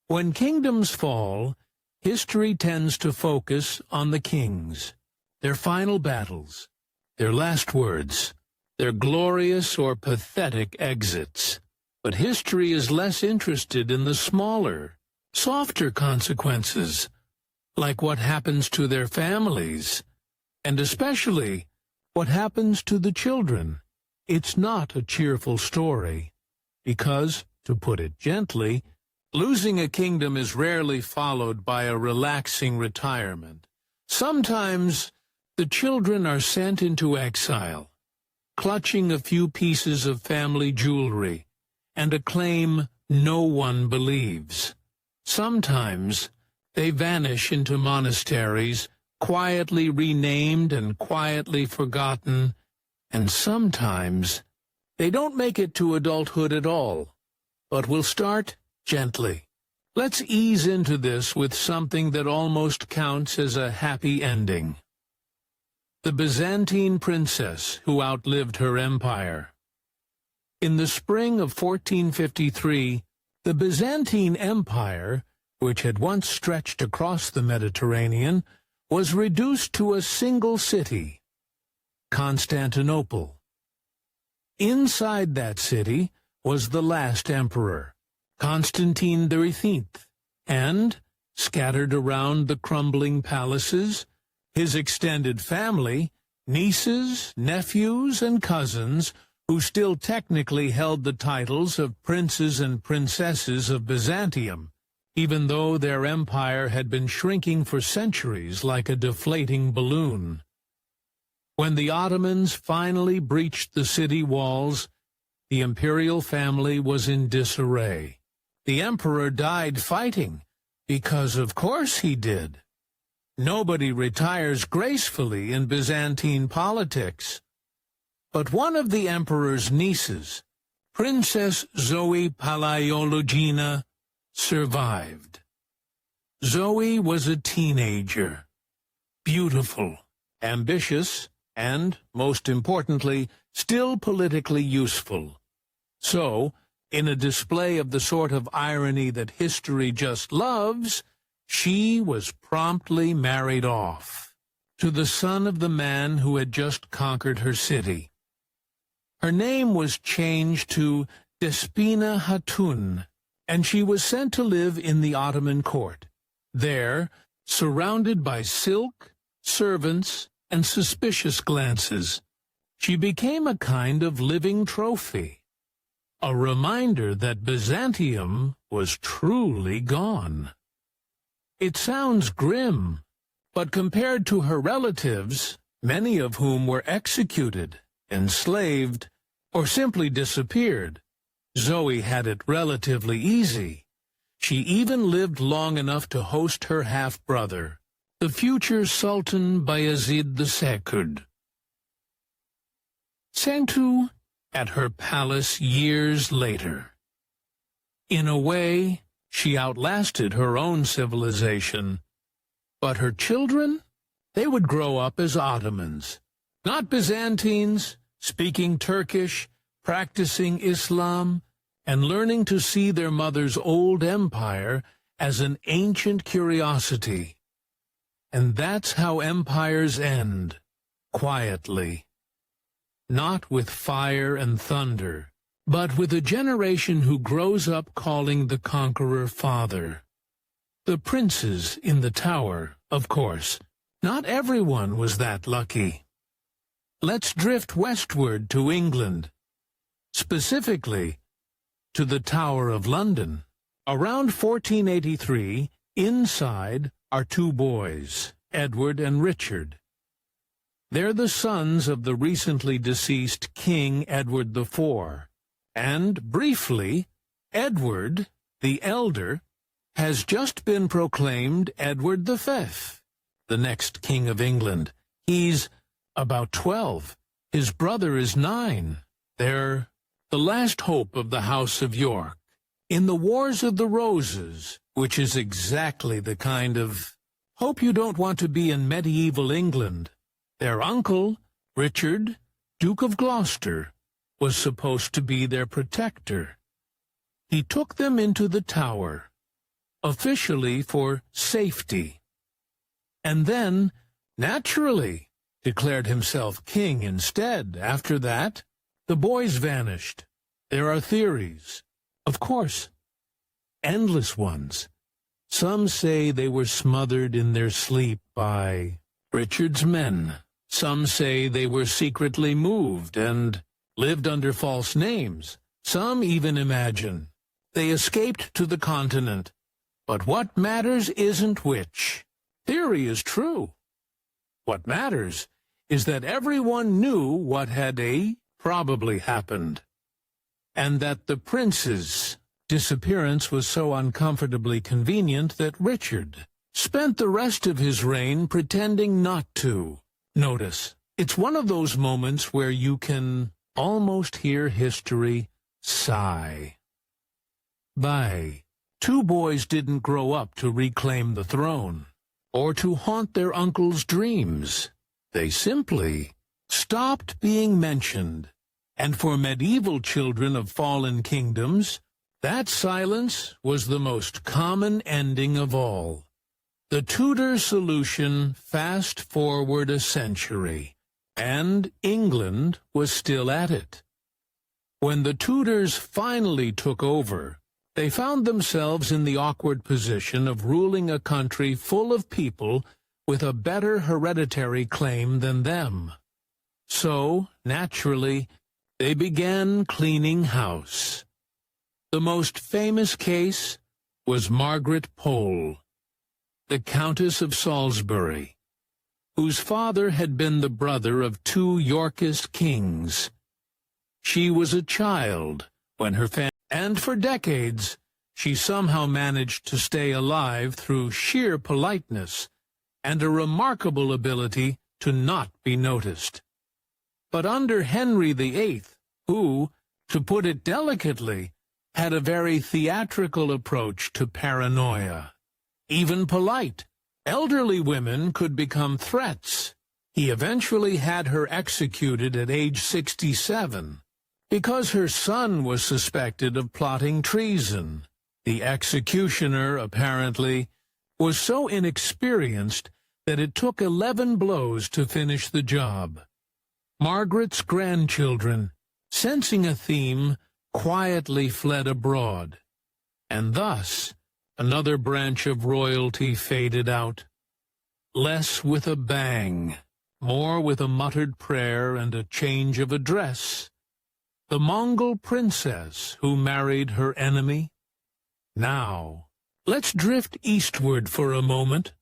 When kingdoms fall, history tends to focus on the kings, their final battles, their last words, their glorious or pathetic exits. But history is less interested in the smaller, softer consequences, like what happens to their families, and especially what happens to the children. It's not a cheerful story, because, to put it gently, losing a kingdom is rarely followed by a relaxing retirement. Sometimes the children are sent into exile, clutching a few pieces of family jewelry and a claim no one believes. Sometimes they vanish into monasteries, quietly renamed and quietly forgotten, and sometimes they don't make it to adulthood at all. But we'll start gently. Let's ease into this with something that almost counts as a happy ending. The Byzantine princess who outlived her empire. In the spring of 1453, the Byzantine Empire, which had once stretched across the Mediterranean, was reduced to a single city, Constantinople. Inside that city was the last emperor, Constantine XIII, and, scattered around the crumbling palaces, his extended family, nieces, nephews, and cousins, who still technically held the titles of princes and princesses of Byzantium, even though their empire had been shrinking for centuries like a deflating balloon. When the Ottomans finally breached the city walls, the imperial family was in disarray. The emperor died fighting, because of course he did. Nobody retires gracefully in Byzantine politics. But one of the emperor's nieces, Princess Zoe Palaiologina, survived. Zoe was a teenager, beautiful, ambitious, and, most importantly, still politically useful. So, in a display of the sort of irony that history just loves, she was promptly married off to the son of the man who had just conquered her city. Her name was changed to Despina Hatun, and she was sent to live in the Ottoman court. There, surrounded by silk, servants, and suspicious glances, she became a kind of living trophy, a reminder that Byzantium was truly gone. It sounds grim, but compared to her relatives, many of whom were executed, enslaved, or simply disappeared, Zoe had it relatively easy. She even lived long enough to host her half-brother, the future Sultan Bayezid II. Sent to at her palace years later. In a way, she outlasted her own civilization. But her children? They would grow up as Ottomans, not Byzantines, speaking Turkish, practicing Islam, and learning to see their mother's old empire as an ancient curiosity. And that's how empires end, quietly. Not with fire and thunder, but with a generation who grows up calling the conqueror father. The princes in the tower, of course. Not everyone was that lucky. Let's drift westward to England, specifically to the Tower of London. Around 1483, inside are two boys, Edward and Richard. They're the sons of the recently deceased King Edward IV, and, briefly, Edward, the elder, has just been proclaimed Edward V, the next King of England. He's about 12. His brother is 9. They're the last hope of the House of York. In the Wars of the Roses, which is exactly the kind of hope you don't want to be in medieval England, their uncle, Richard, Duke of Gloucester, was supposed to be their protector. He took them into the Tower, officially for safety, and then, naturally, declared himself king instead. After that, the boys vanished. There are theories, of course, endless ones. Some say they were smothered in their sleep by Richard's men. Some say they were secretly moved and lived under false names. Some even imagine they escaped to the continent. But what matters isn't which. Theory is true. What matters is that everyone knew what had probably happened, and that the prince's disappearance was so uncomfortably convenient that Richard spent the rest of his reign pretending not to. Notice, it's one of those moments where you can almost hear history sigh. Two boys didn't grow up to reclaim the throne, or to haunt their uncle's dreams. They simply stopped being mentioned And for medieval children of fallen kingdoms, that silence was the most common ending of all. The Tudor solution fast-forward a century, and England was still at it. When the Tudors finally took over, they found themselves in the awkward position of ruling a country full of people with a better hereditary claim than them. So, naturally, they began cleaning house. The most famous case was Margaret Pole, the Countess of Salisbury, whose father had been the brother of two Yorkist kings. She was a child when her family, and for decades she somehow managed to stay alive through sheer politeness and a remarkable ability to not be noticed. But under Henry VIII, who, to put it delicately, had a very theatrical approach to paranoia. Even polite, elderly women could become threats. He eventually had her executed at age 67, because her son was suspected of plotting treason. The executioner, apparently, was so inexperienced that it took 11 blows to finish the job. Margaret's grandchildren, sensing a theme, quietly fled abroad, and thus another branch of royalty faded out, less with a bang, more with a muttered prayer and a change of address. The Mongol princess who married her enemy. Now, let's drift eastward for a moment,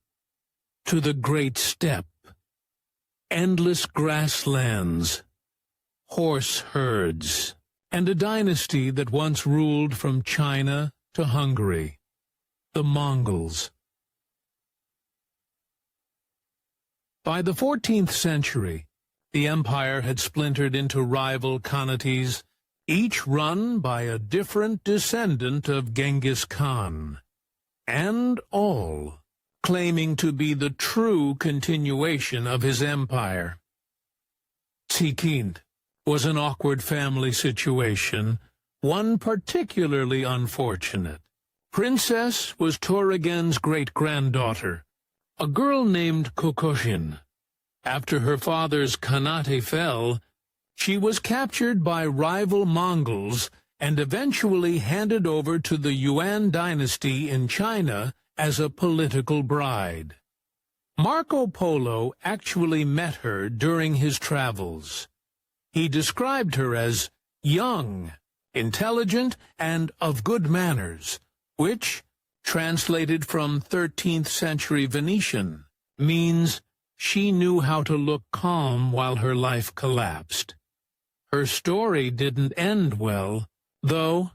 to the Great Steppe. Endless grasslands, horse herds, and a dynasty that once ruled from China to Hungary, the Mongols. By the 14th century, the empire had splintered into rival khanates, each run by a different descendant of Genghis Khan, and all claiming to be the true continuation of his empire. Sikhind was an awkward family situation, one particularly unfortunate. Princess was Turagan's great-granddaughter, a girl named Kokoshin. After her father's Khanate fell, she was captured by rival Mongols and eventually handed over to the Yuan dynasty in China as a political bride. Marco Polo actually met her during his travels. He described her as young, intelligent, and of good manners, which, translated from 13th century Venetian, means she knew how to look calm while her life collapsed. Her story didn't end well, though.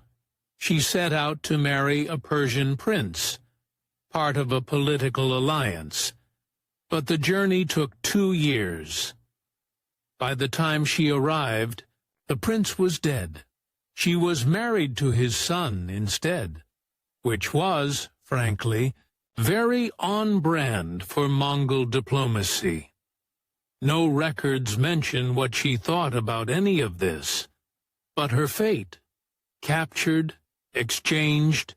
She set out to marry a Persian prince, part of a political alliance, but the journey took 2 years. By the time she arrived, the prince was dead. She was married to his son instead, which was, frankly, very on-brand for Mongol diplomacy. No records mention what she thought about any of this, but her fate, captured, exchanged,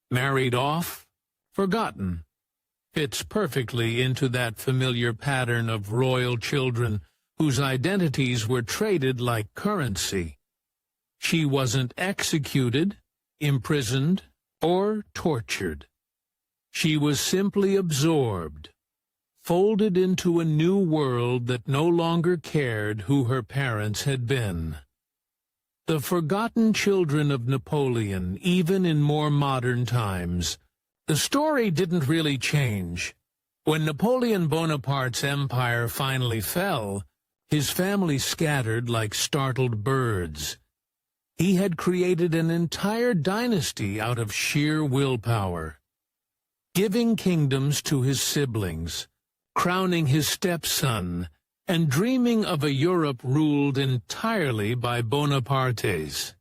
married off, forgotten, fits perfectly into that familiar pattern of royal children whose identities were traded like currency. She wasn't executed, imprisoned, or tortured. She was simply absorbed, folded into a new world that no longer cared who her parents had been. The forgotten children of Napoleon, even in more modern times. The story didn't really change. When Napoleon Bonaparte's empire finally fell, his family scattered like startled birds. He had created an entire dynasty out of sheer willpower, giving kingdoms to his siblings, crowning his stepson, and dreaming of a Europe ruled entirely by Bonapartes.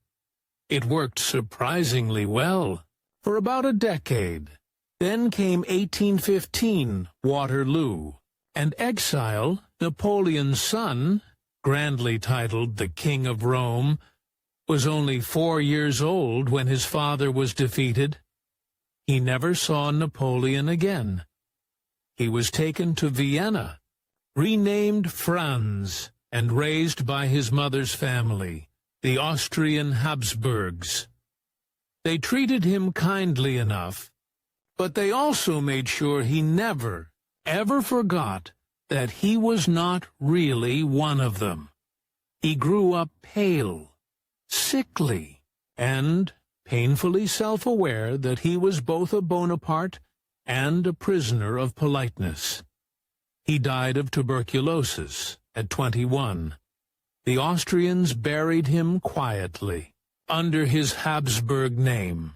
It worked surprisingly well for about a decade. Then came 1815, Waterloo, and exile, Napoleon's son, grandly titled the King of Rome, was only 4 years old when his father was defeated. He never saw Napoleon again. He was taken to Vienna, renamed Franz, and raised by his mother's family, the Austrian Habsburgs. They treated him kindly enough, but they also made sure he never, ever forgot that he was not really one of them. He grew up pale, sickly, and painfully self-aware that he was both a Bonaparte and a prisoner of politeness. He died of tuberculosis at 21. The Austrians buried him quietly under his Habsburg name.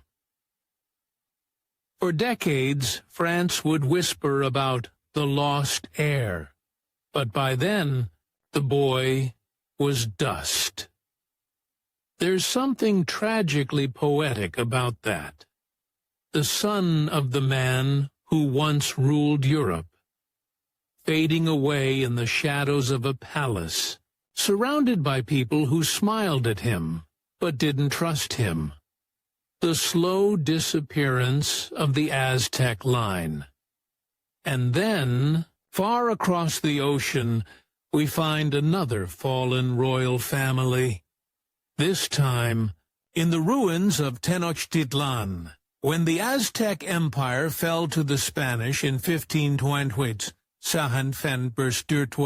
For decades, France would whisper about the lost heir, but by then, the boy was dust. There's something tragically poetic about that. The son of the man who once ruled Europe, fading away in the shadows of a palace, surrounded by people who smiled at him but didn't trust him. The slow disappearance of the Aztec line. And then, far across the ocean, we find another fallen royal family. This time, in the ruins of Tenochtitlan. When the Aztec Empire fell to the Spanish in 1528, Sahan fen bestuurd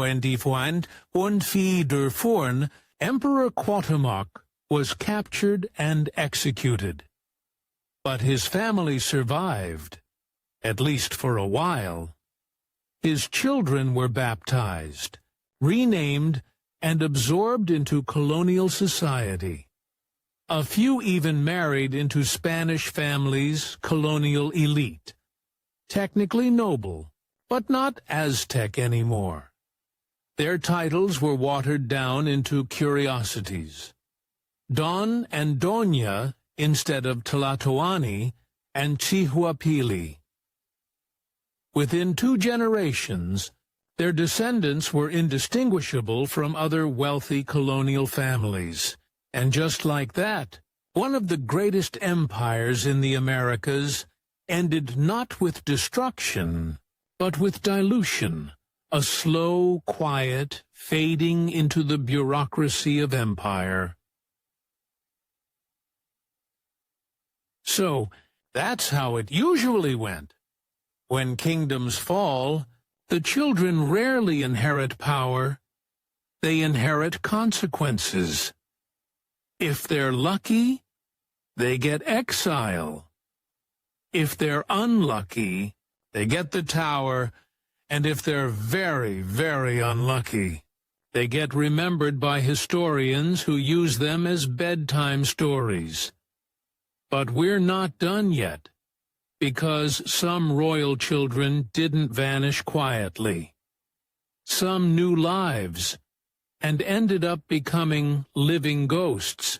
und wieder vorn, Emperor Cuauhtemoc was captured and executed. But his family survived, at least for a while. His children were baptized, renamed, and absorbed into colonial society. A few even married into Spanish families' colonial elite. Technically noble, but not Aztec anymore. Their titles were watered down into curiosities. Don and Doña instead of Tlatoani and Chihuapili. Within 2 generations, their descendants were indistinguishable from other wealthy colonial families. And just like that, one of the greatest empires in the Americas ended not with destruction, but with dilution, a slow, quiet fading into the bureaucracy of empire. So, that's how it usually went. When kingdoms fall, the children rarely inherit power. They inherit consequences. If they're lucky, they get exile. If they're unlucky, they get the tower, and if they're very, very unlucky, they get remembered by historians who use them as bedtime stories. But we're not done yet, because some royal children didn't vanish quietly. Some knew lives, and ended up becoming living ghosts,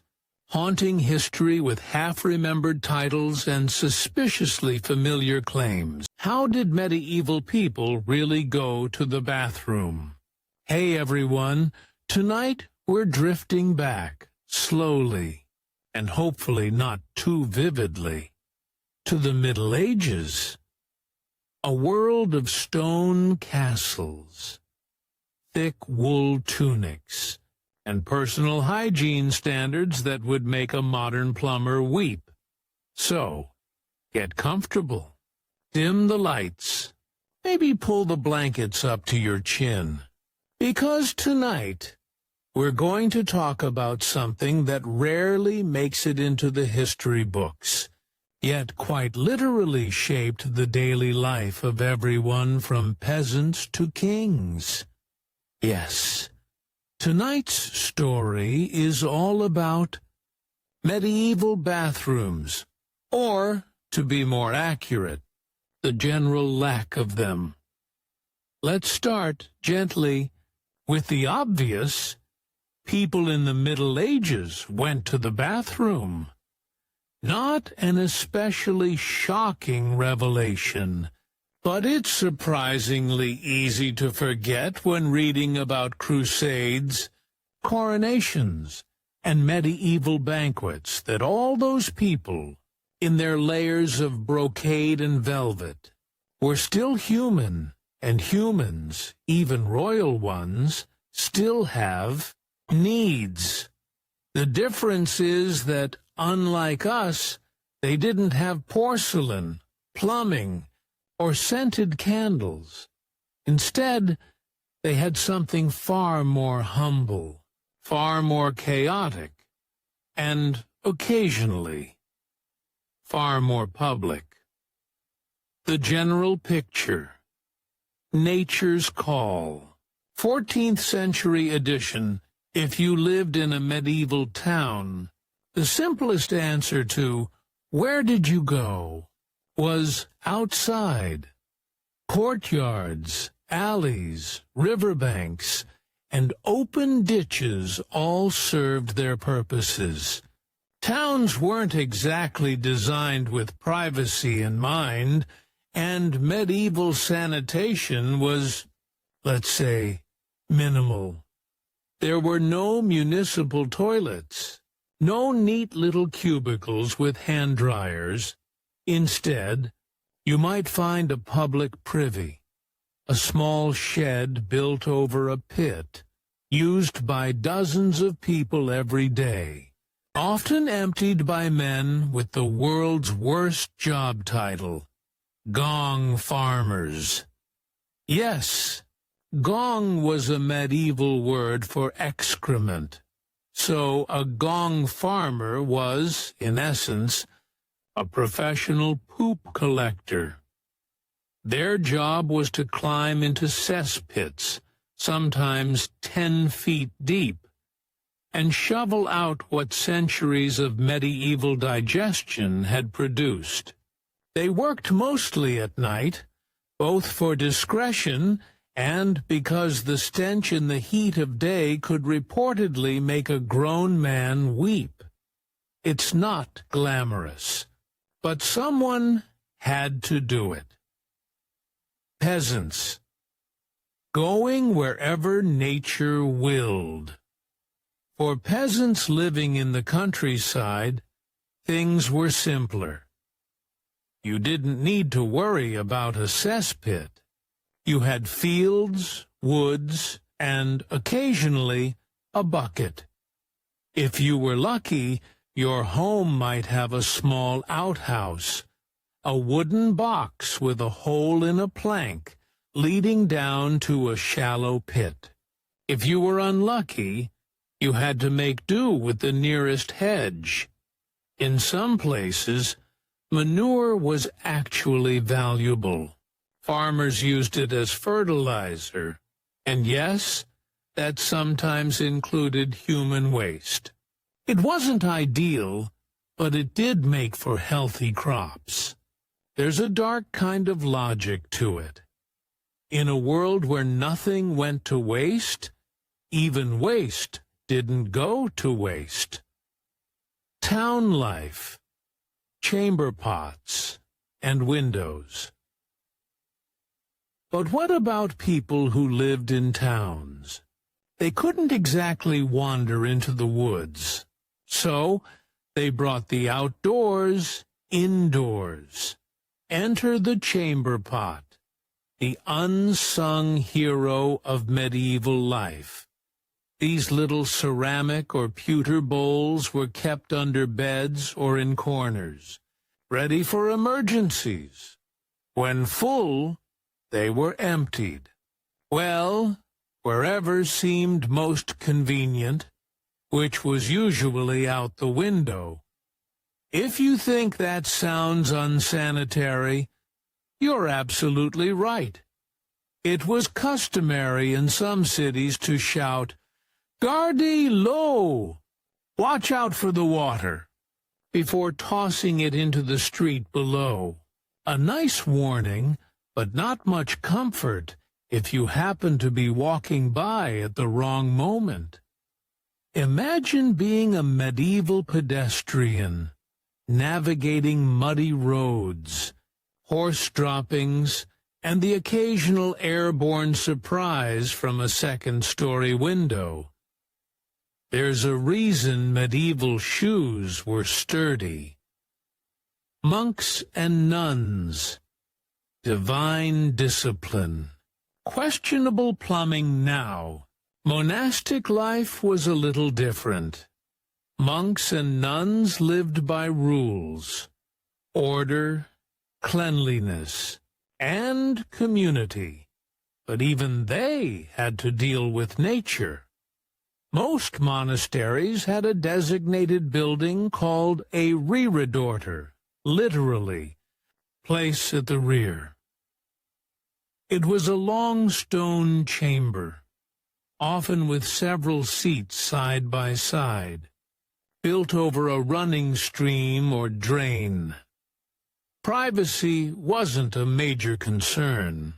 haunting history with half-remembered titles and suspiciously familiar claims. How did medieval people really go to the bathroom? Hey everyone, tonight we're drifting back, slowly, and hopefully not too vividly, to the Middle Ages. A world of stone castles, thick wool tunics, and personal hygiene standards that would make a modern plumber weep. So, get comfortable, dim the lights, maybe pull the blankets up to your chin, because tonight we're going to talk about something that rarely makes it into the history books, yet quite literally shaped the daily life of everyone from peasants to kings. Yes, tonight's story is all about medieval bathrooms, or, to be more accurate, the general lack of them. Let's start, gently, with the obvious. People in the Middle Ages went to the bathroom. Not an especially shocking revelation, but it's surprisingly easy to forget when reading about crusades, coronations, and medieval banquets that all those people, in their layers of brocade and velvet, were still human, and humans, even royal ones, still have needs. The difference is that, unlike us, they didn't have porcelain, plumbing, or scented candles. Instead, they had something far more humble, far more chaotic, and, occasionally, far more public. The general picture. Nature's Call. 14th century edition. If you lived in a medieval town, the simplest answer to, "Where did you go?" was outside. Courtyards, alleys, riverbanks, and open ditches all served their purposes. Towns weren't exactly designed with privacy in mind, and medieval sanitation was, let's say, minimal. There were no municipal toilets, no neat little cubicles with hand dryers. Instead, you might find a public privy, a small shed built over a pit, used by dozens of people every day, often emptied by men with the world's worst job title, gong farmers. Yes, gong was a medieval word for excrement, so a gong farmer was, in essence, a professional poop collector. Their job was to climb into cesspits, sometimes 10 feet deep, and shovel out what centuries of medieval digestion had produced. They worked mostly at night, both for discretion and because the stench in the heat of day could reportedly make a grown man weep. It's not glamorous, but someone had to do it. Peasants. Going wherever nature willed. For peasants living in the countryside, things were simpler. You didn't need to worry about a cesspit. You had fields, woods, and, occasionally, a bucket. If you were lucky, your home might have a small outhouse, a wooden box with a hole in a plank leading down to a shallow pit. If you were unlucky, you had to make do with the nearest hedge. In some places, manure was actually valuable. Farmers used it as fertilizer, and yes, that sometimes included human waste. It wasn't ideal, but it did make for healthy crops. There's a dark kind of logic to it. In a world where nothing went to waste, even waste didn't go to waste. Town life, chamber pots, and windows. But what about people who lived in towns? They couldn't exactly wander into the woods, so they brought the outdoors indoors. Enter the chamber pot, the unsung hero of medieval life. These little ceramic or pewter bowls were kept under beds or in corners, ready for emergencies. When full, they were emptied. Well, wherever seemed most convenient, which was usually out the window. If you think that sounds unsanitary, you're absolutely right. It was customary in some cities to shout, "Garde lo! Watch out for the water," before tossing it into the street below. A nice warning, but not much comfort if you happen to be walking by at the wrong moment. Imagine being a medieval pedestrian, navigating muddy roads, horse droppings, and the occasional airborne surprise from a second-story window. There's a reason medieval shoes were sturdy. Monks and nuns. Divine discipline. Questionable plumbing now. Monastic life was a little different. Monks and nuns lived by rules, order, cleanliness, and community. But even they had to deal with nature. Most monasteries had a designated building called a reredorter, literally, place at the rear. It was a long stone chamber, often with several seats side by side, built over a running stream or drain. Privacy wasn't a major concern.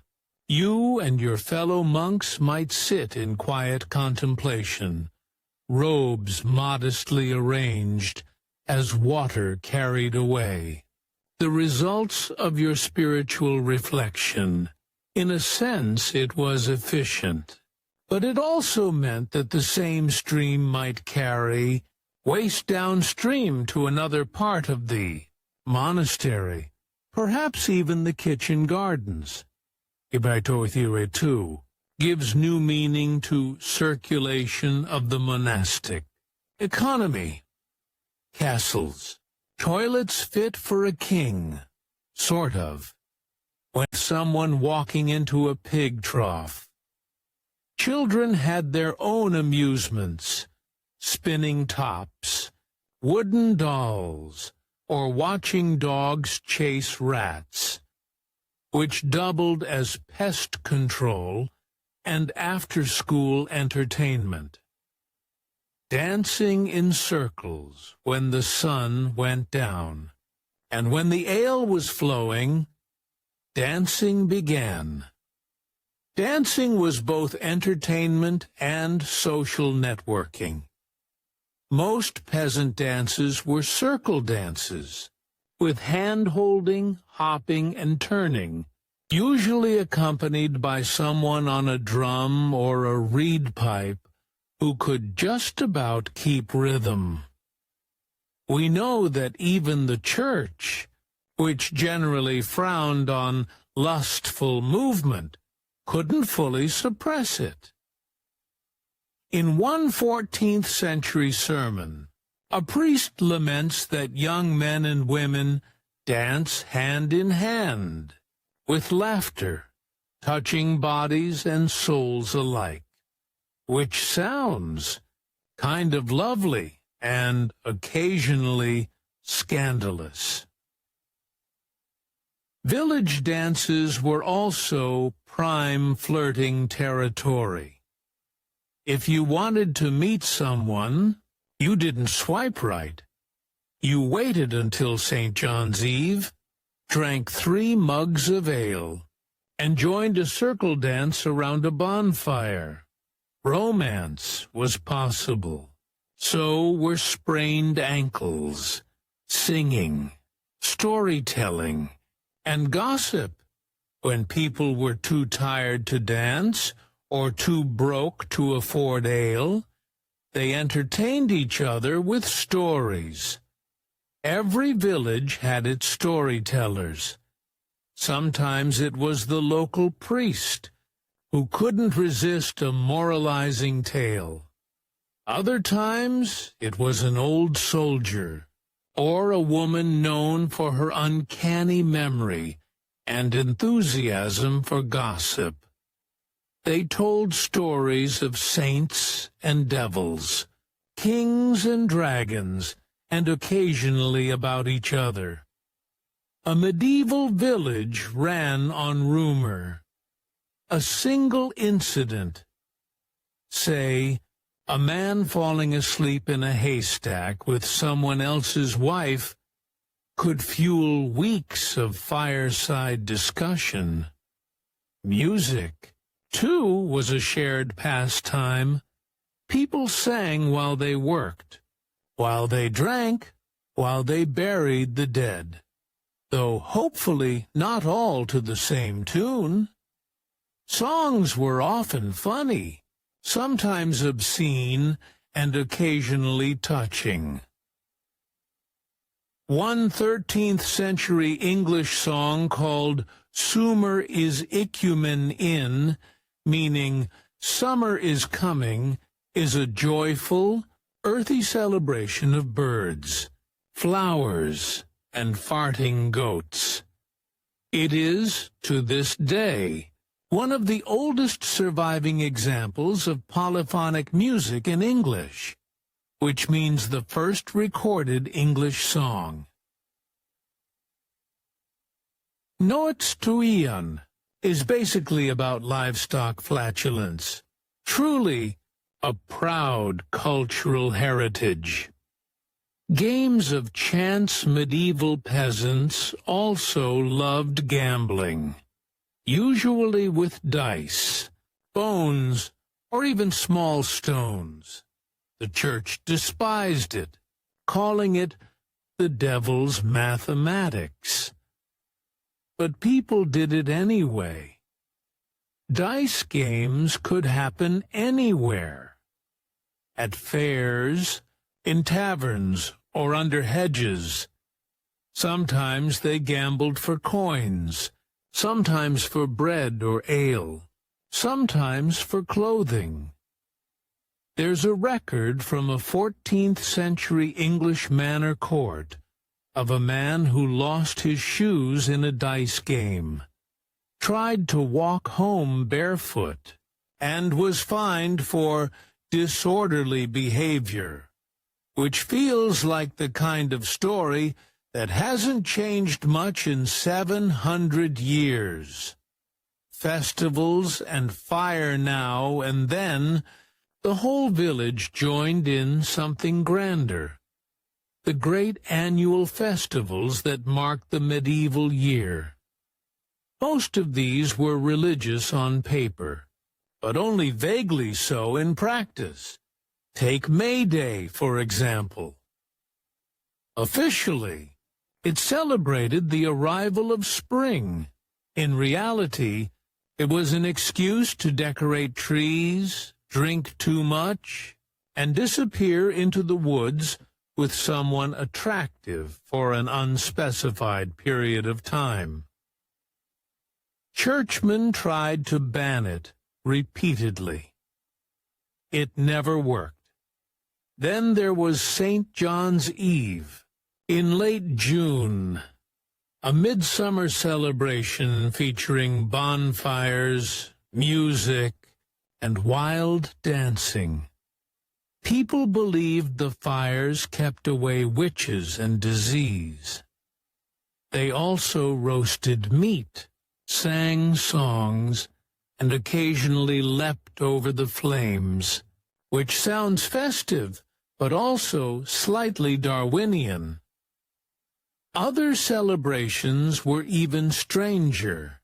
You and your fellow monks might sit in quiet contemplation, robes modestly arranged as water carried away. The results of your spiritual reflection. In a sense, it was efficient, but it also meant that the same stream might carry waste downstream to another part of the monastery, perhaps even the kitchen gardens. Ibaitor too gives new meaning to circulation of the monastic. Economy. Castles. Toilets fit for a king. Sort of. When someone walking into a pig trough. Children had their own amusements. Spinning tops, wooden dolls, or watching dogs chase rats, which doubled as pest control and after-school entertainment. Dancing in circles when the sun went down, and when the ale was flowing, dancing began. Dancing was both entertainment and social networking. Most peasant dances were circle dances, with hand-holding, hopping, and turning, usually accompanied by someone on a drum or a reed pipe who could just about keep rhythm. We know that even the church, which generally frowned on lustful movement, couldn't fully suppress it. In one 14th century sermon, a priest laments that young men and women dance hand in hand, with laughter, touching bodies and souls alike, which sounds kind of lovely and occasionally scandalous. Village dances were also prime flirting territory. If you wanted to meet someone, you didn't swipe right. You waited until St. John's Eve, drank 3 mugs of ale, and joined a circle dance around a bonfire. Romance was possible. So were sprained ankles, singing, storytelling, and gossip. When people were too tired to dance or too broke to afford ale, they entertained each other with stories. Every village had its storytellers. Sometimes it was the local priest, who couldn't resist a moralizing tale. Other times it was an old soldier, or a woman known for her uncanny memory and enthusiasm for gossip. They told stories of saints and devils, kings and dragons, and occasionally about each other. A medieval village ran on rumor. A single incident, say, a man falling asleep in a haystack with someone else's wife, could fuel weeks of fireside discussion. Music, too, was a shared pastime. People sang while they worked, while they drank, while they buried the dead, though hopefully not all to the same tune. Songs were often funny, sometimes obscene, and occasionally touching. One 13th century English song called Summer is Icumen in, meaning summer is coming, is a joyful, earthy celebration of birds, flowers, and farting goats. It is, to this day, one of the oldest surviving examples of polyphonic music in English, which means the first recorded English song. Noatstuian is basically about livestock flatulence, truly a proud cultural heritage. Games of chance medieval peasants also loved gambling, usually with dice, bones, or even small stones. The church despised it, calling it the devil's mathematics. But people did it anyway. Dice games could happen anywhere. At fairs, in taverns, or under hedges. Sometimes they gambled for coins, sometimes for bread or ale, sometimes for clothing. There's a record from a 14th century English manor court of a man who lost his shoes in a dice game, tried to walk home barefoot, and was fined for disorderly behavior, which feels like the kind of story that hasn't changed much in 700 years. Festivals and fire now and then, the whole village joined in something grander. The great annual festivals that marked the medieval year. Most of these were religious on paper, but only vaguely so in practice. Take May Day, for example. Officially, it celebrated the arrival of spring. In reality, it was an excuse to decorate trees, drink too much, and disappear into the woods with someone attractive for an unspecified period of time. Churchmen tried to ban it repeatedly. It never worked. Then there was St. John's Eve, in late June, a midsummer celebration featuring bonfires, music, and wild dancing. People believed the fires kept away witches and disease. They also roasted meat, sang songs, and occasionally leapt over the flames, which sounds festive, but also slightly Darwinian. Other celebrations were even stranger.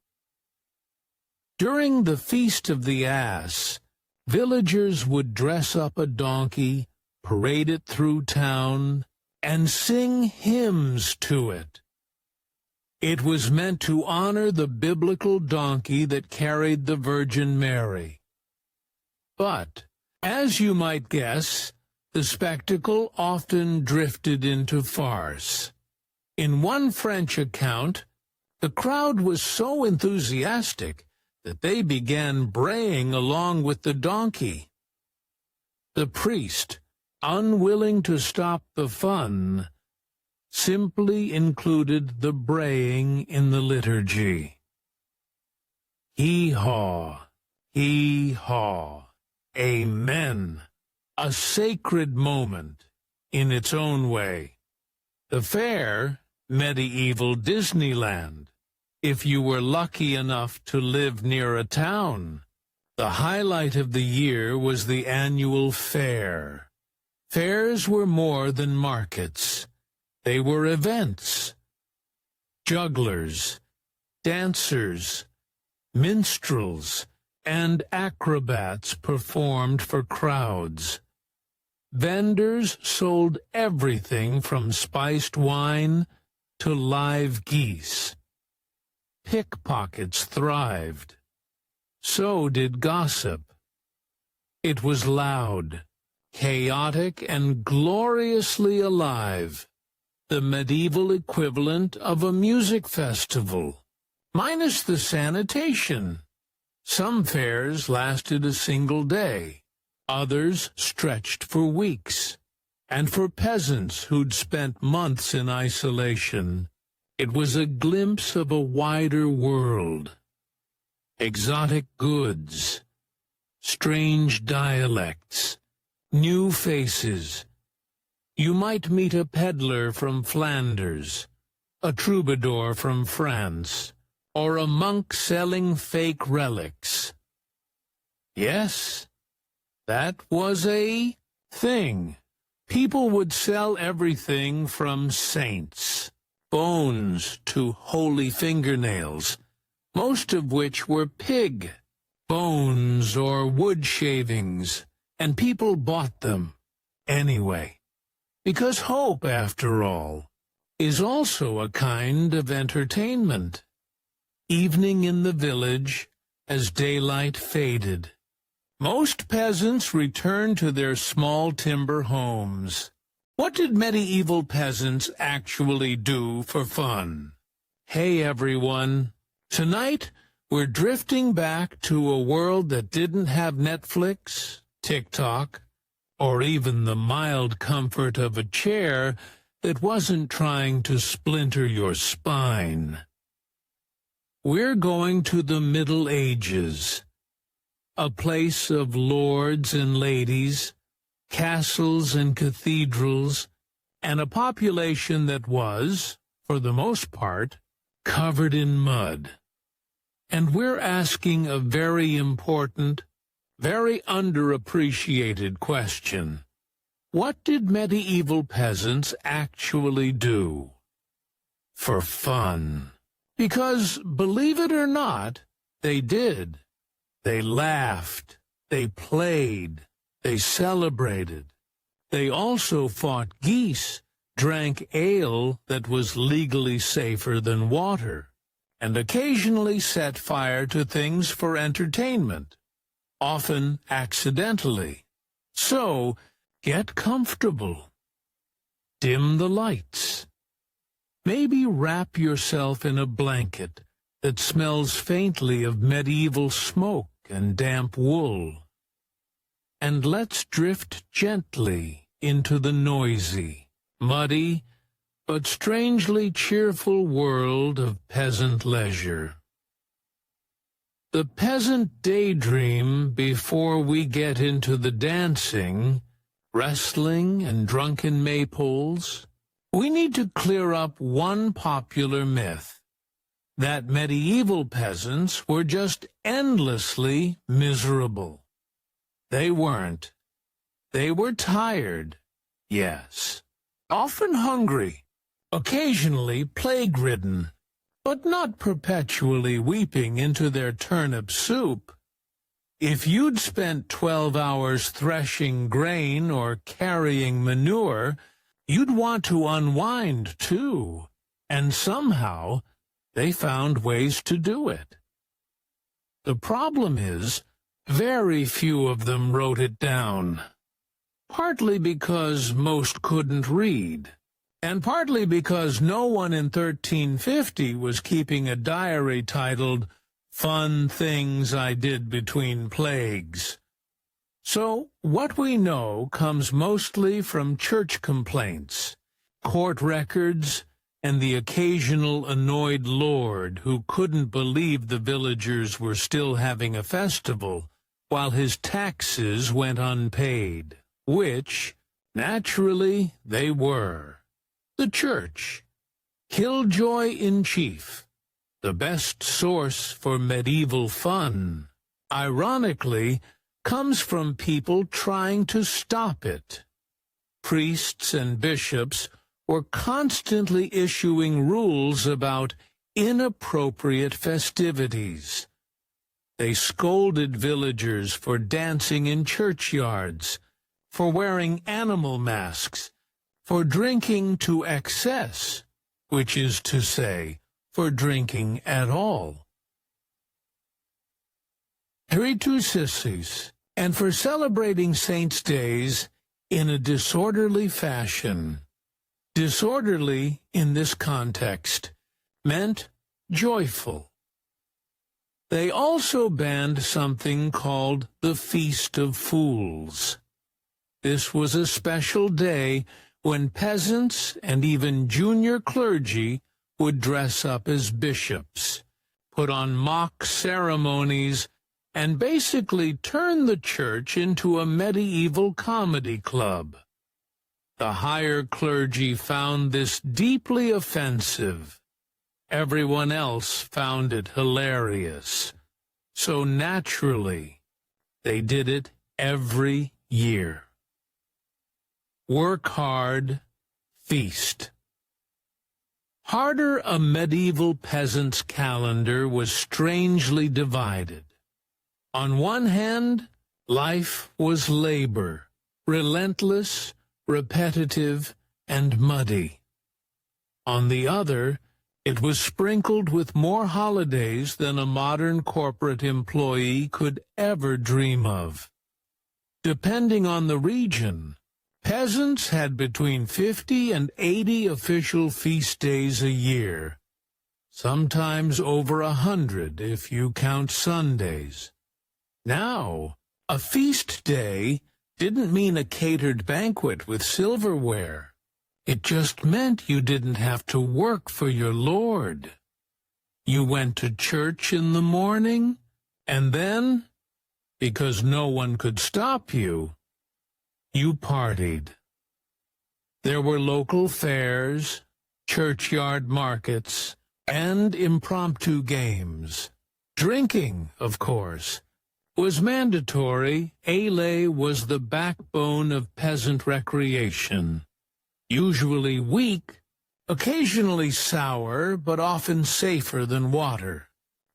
During the Feast of the Ass, villagers would dress up a donkey, parade it through town, and sing hymns to it. It was meant to honor the biblical donkey that carried the Virgin Mary. But, as you might guess, the spectacle often drifted into farce. In one French account, the crowd was so enthusiastic that they began braying along with the donkey. The priest, unwilling to stop the fun, simply included the braying in the liturgy. Hee-haw, hee-haw, amen, a sacred moment in its own way. The fair, medieval Disneyland, if you were lucky enough to live near a town. The highlight of the year was the annual fair. Fairs were more than markets. They were events. Jugglers, dancers, minstrels, and acrobats performed for crowds. Vendors sold everything from spiced wine to live geese. Pickpockets thrived. So did gossip. It was loud, chaotic and gloriously alive, the medieval equivalent of a music festival, minus the sanitation. Some fairs lasted a single day, others stretched for weeks, and for peasants who'd spent months in isolation, it was a glimpse of a wider world. Exotic goods, strange dialects, new faces. You might meet a peddler from Flanders, a troubadour from France, or a monk selling fake relics. Yes, that was a thing. People would sell everything from saints, bones to holy fingernails, most of which were pig bones or wood shavings, and people bought them anyway. Because hope, after all, is also a kind of entertainment. Evening in the village, as daylight faded, most peasants returned to their small timber homes. What did medieval peasants actually do for fun? Hey everyone, tonight we're drifting back to a world that didn't have Netflix, TikTok, or even the mild comfort of a chair that wasn't trying to splinter your spine. We're going to the Middle Ages, a place of lords and ladies, castles and cathedrals, and a population that was, for the most part, covered in mud. And we're asking a very important, very underappreciated question. What did medieval peasants actually do? For fun. Because, believe it or not, they did. They laughed, they played, they celebrated. They also fought geese, drank ale that was legally safer than water, and occasionally set fire to things for entertainment, often accidentally. So, get comfortable. Dim the lights. Maybe wrap yourself in a blanket that smells faintly of medieval smoke and damp wool. And let's drift gently into the noisy, muddy, but strangely cheerful world of peasant leisure. The peasant daydream before we get into the dancing, wrestling, and drunken maypoles. We need to clear up one popular myth, that medieval peasants were just endlessly miserable. They weren't. They were tired, yes, often hungry, occasionally plague-ridden, but not perpetually weeping into their turnip soup. If you'd spent 12 hours threshing grain or carrying manure, you'd want to unwind, too, and somehow they found ways to do it. The problem is, very few of them wrote it down, partly because most couldn't read, and partly because no one in 1350 was keeping a diary titled "Fun Things I Did Between Plagues." So what we know comes mostly from church complaints, court records, and the occasional annoyed lord who couldn't believe the villagers were still having a festival while his taxes went unpaid, which, naturally, they were. The church, killjoy in chief, the best source for medieval fun, ironically, comes from people trying to stop it. Priests and bishops were constantly issuing rules about inappropriate festivities. They scolded villagers for dancing in churchyards, for wearing animal masks, for drinking to excess, which is to say, for drinking at all. Ritusissis, and for celebrating saints' days, in a disorderly fashion. Disorderly, in this context, meant joyful. They also banned something called the Feast of Fools. This was a special day when peasants and even junior clergy would dress up as bishops, put on mock ceremonies, and basically turn the church into a medieval comedy club. The higher clergy found this deeply offensive. Everyone else found it hilarious. So naturally, they did it every year. Work hard, feast. Harder, a medieval peasant's calendar was strangely divided. On one hand, life was labor, relentless, repetitive, and muddy. On the other, it was sprinkled with more holidays than a modern corporate employee could ever dream of. Depending on the region, peasants had between 50 and 80 official feast days a year, sometimes over 100 if you count Sundays. Now, a feast day didn't mean a catered banquet with silverware. It just meant you didn't have to work for your Lord. You went to church in the morning, and then, because no one could stop you, you partied. There were local fairs, churchyard markets, and impromptu games. Drinking, of course, was mandatory. Ale was the backbone of peasant recreation. Usually weak, occasionally sour, but often safer than water.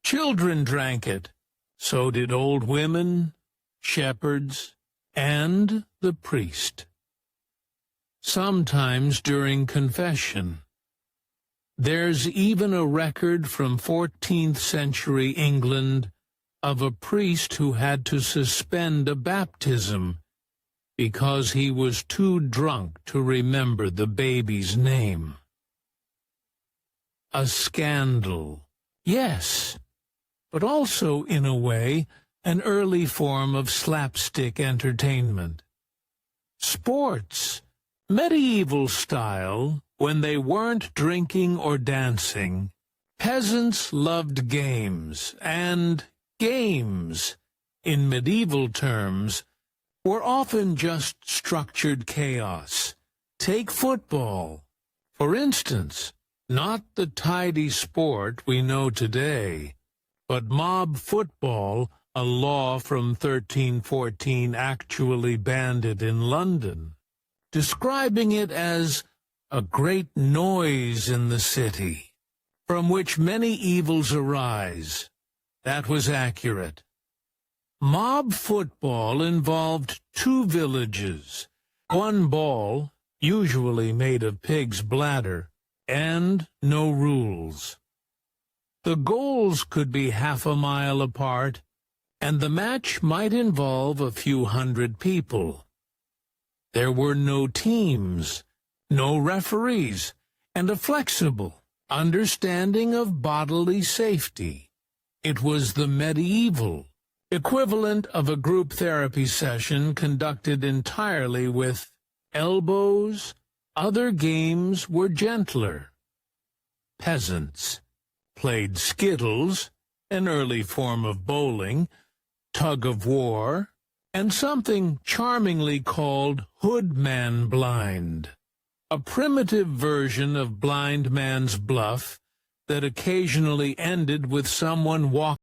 Children drank it. So did old women, shepherds, and the priest. Sometimes during confession. There's even a record from 14th century England of a priest who had to suspend a baptism because he was too drunk to remember the baby's name. A scandal, yes, but also, in a way, an early form of slapstick entertainment. Sports, medieval style, when they weren't drinking or dancing, peasants loved games, and games, in medieval terms, were often just structured chaos. Take football, for instance, not the tidy sport we know today, but mob football, a law from 1314 actually banned it in London, describing it as a great noise in the city, from which many evils arise. That was accurate. Mob football involved two villages, one ball, usually made of pig's bladder, and no rules. The goals could be half a mile apart, and the match might involve a few hundred people. There were no teams, no referees, and a flexible understanding of bodily safety. It was the medieval equivalent of a group therapy session conducted entirely with elbows. Other games were gentler. Peasants played skittles, an early form of bowling, tug-of-war, and something charmingly called hoodman blind, a primitive version of blind man's bluff that occasionally ended with someone walking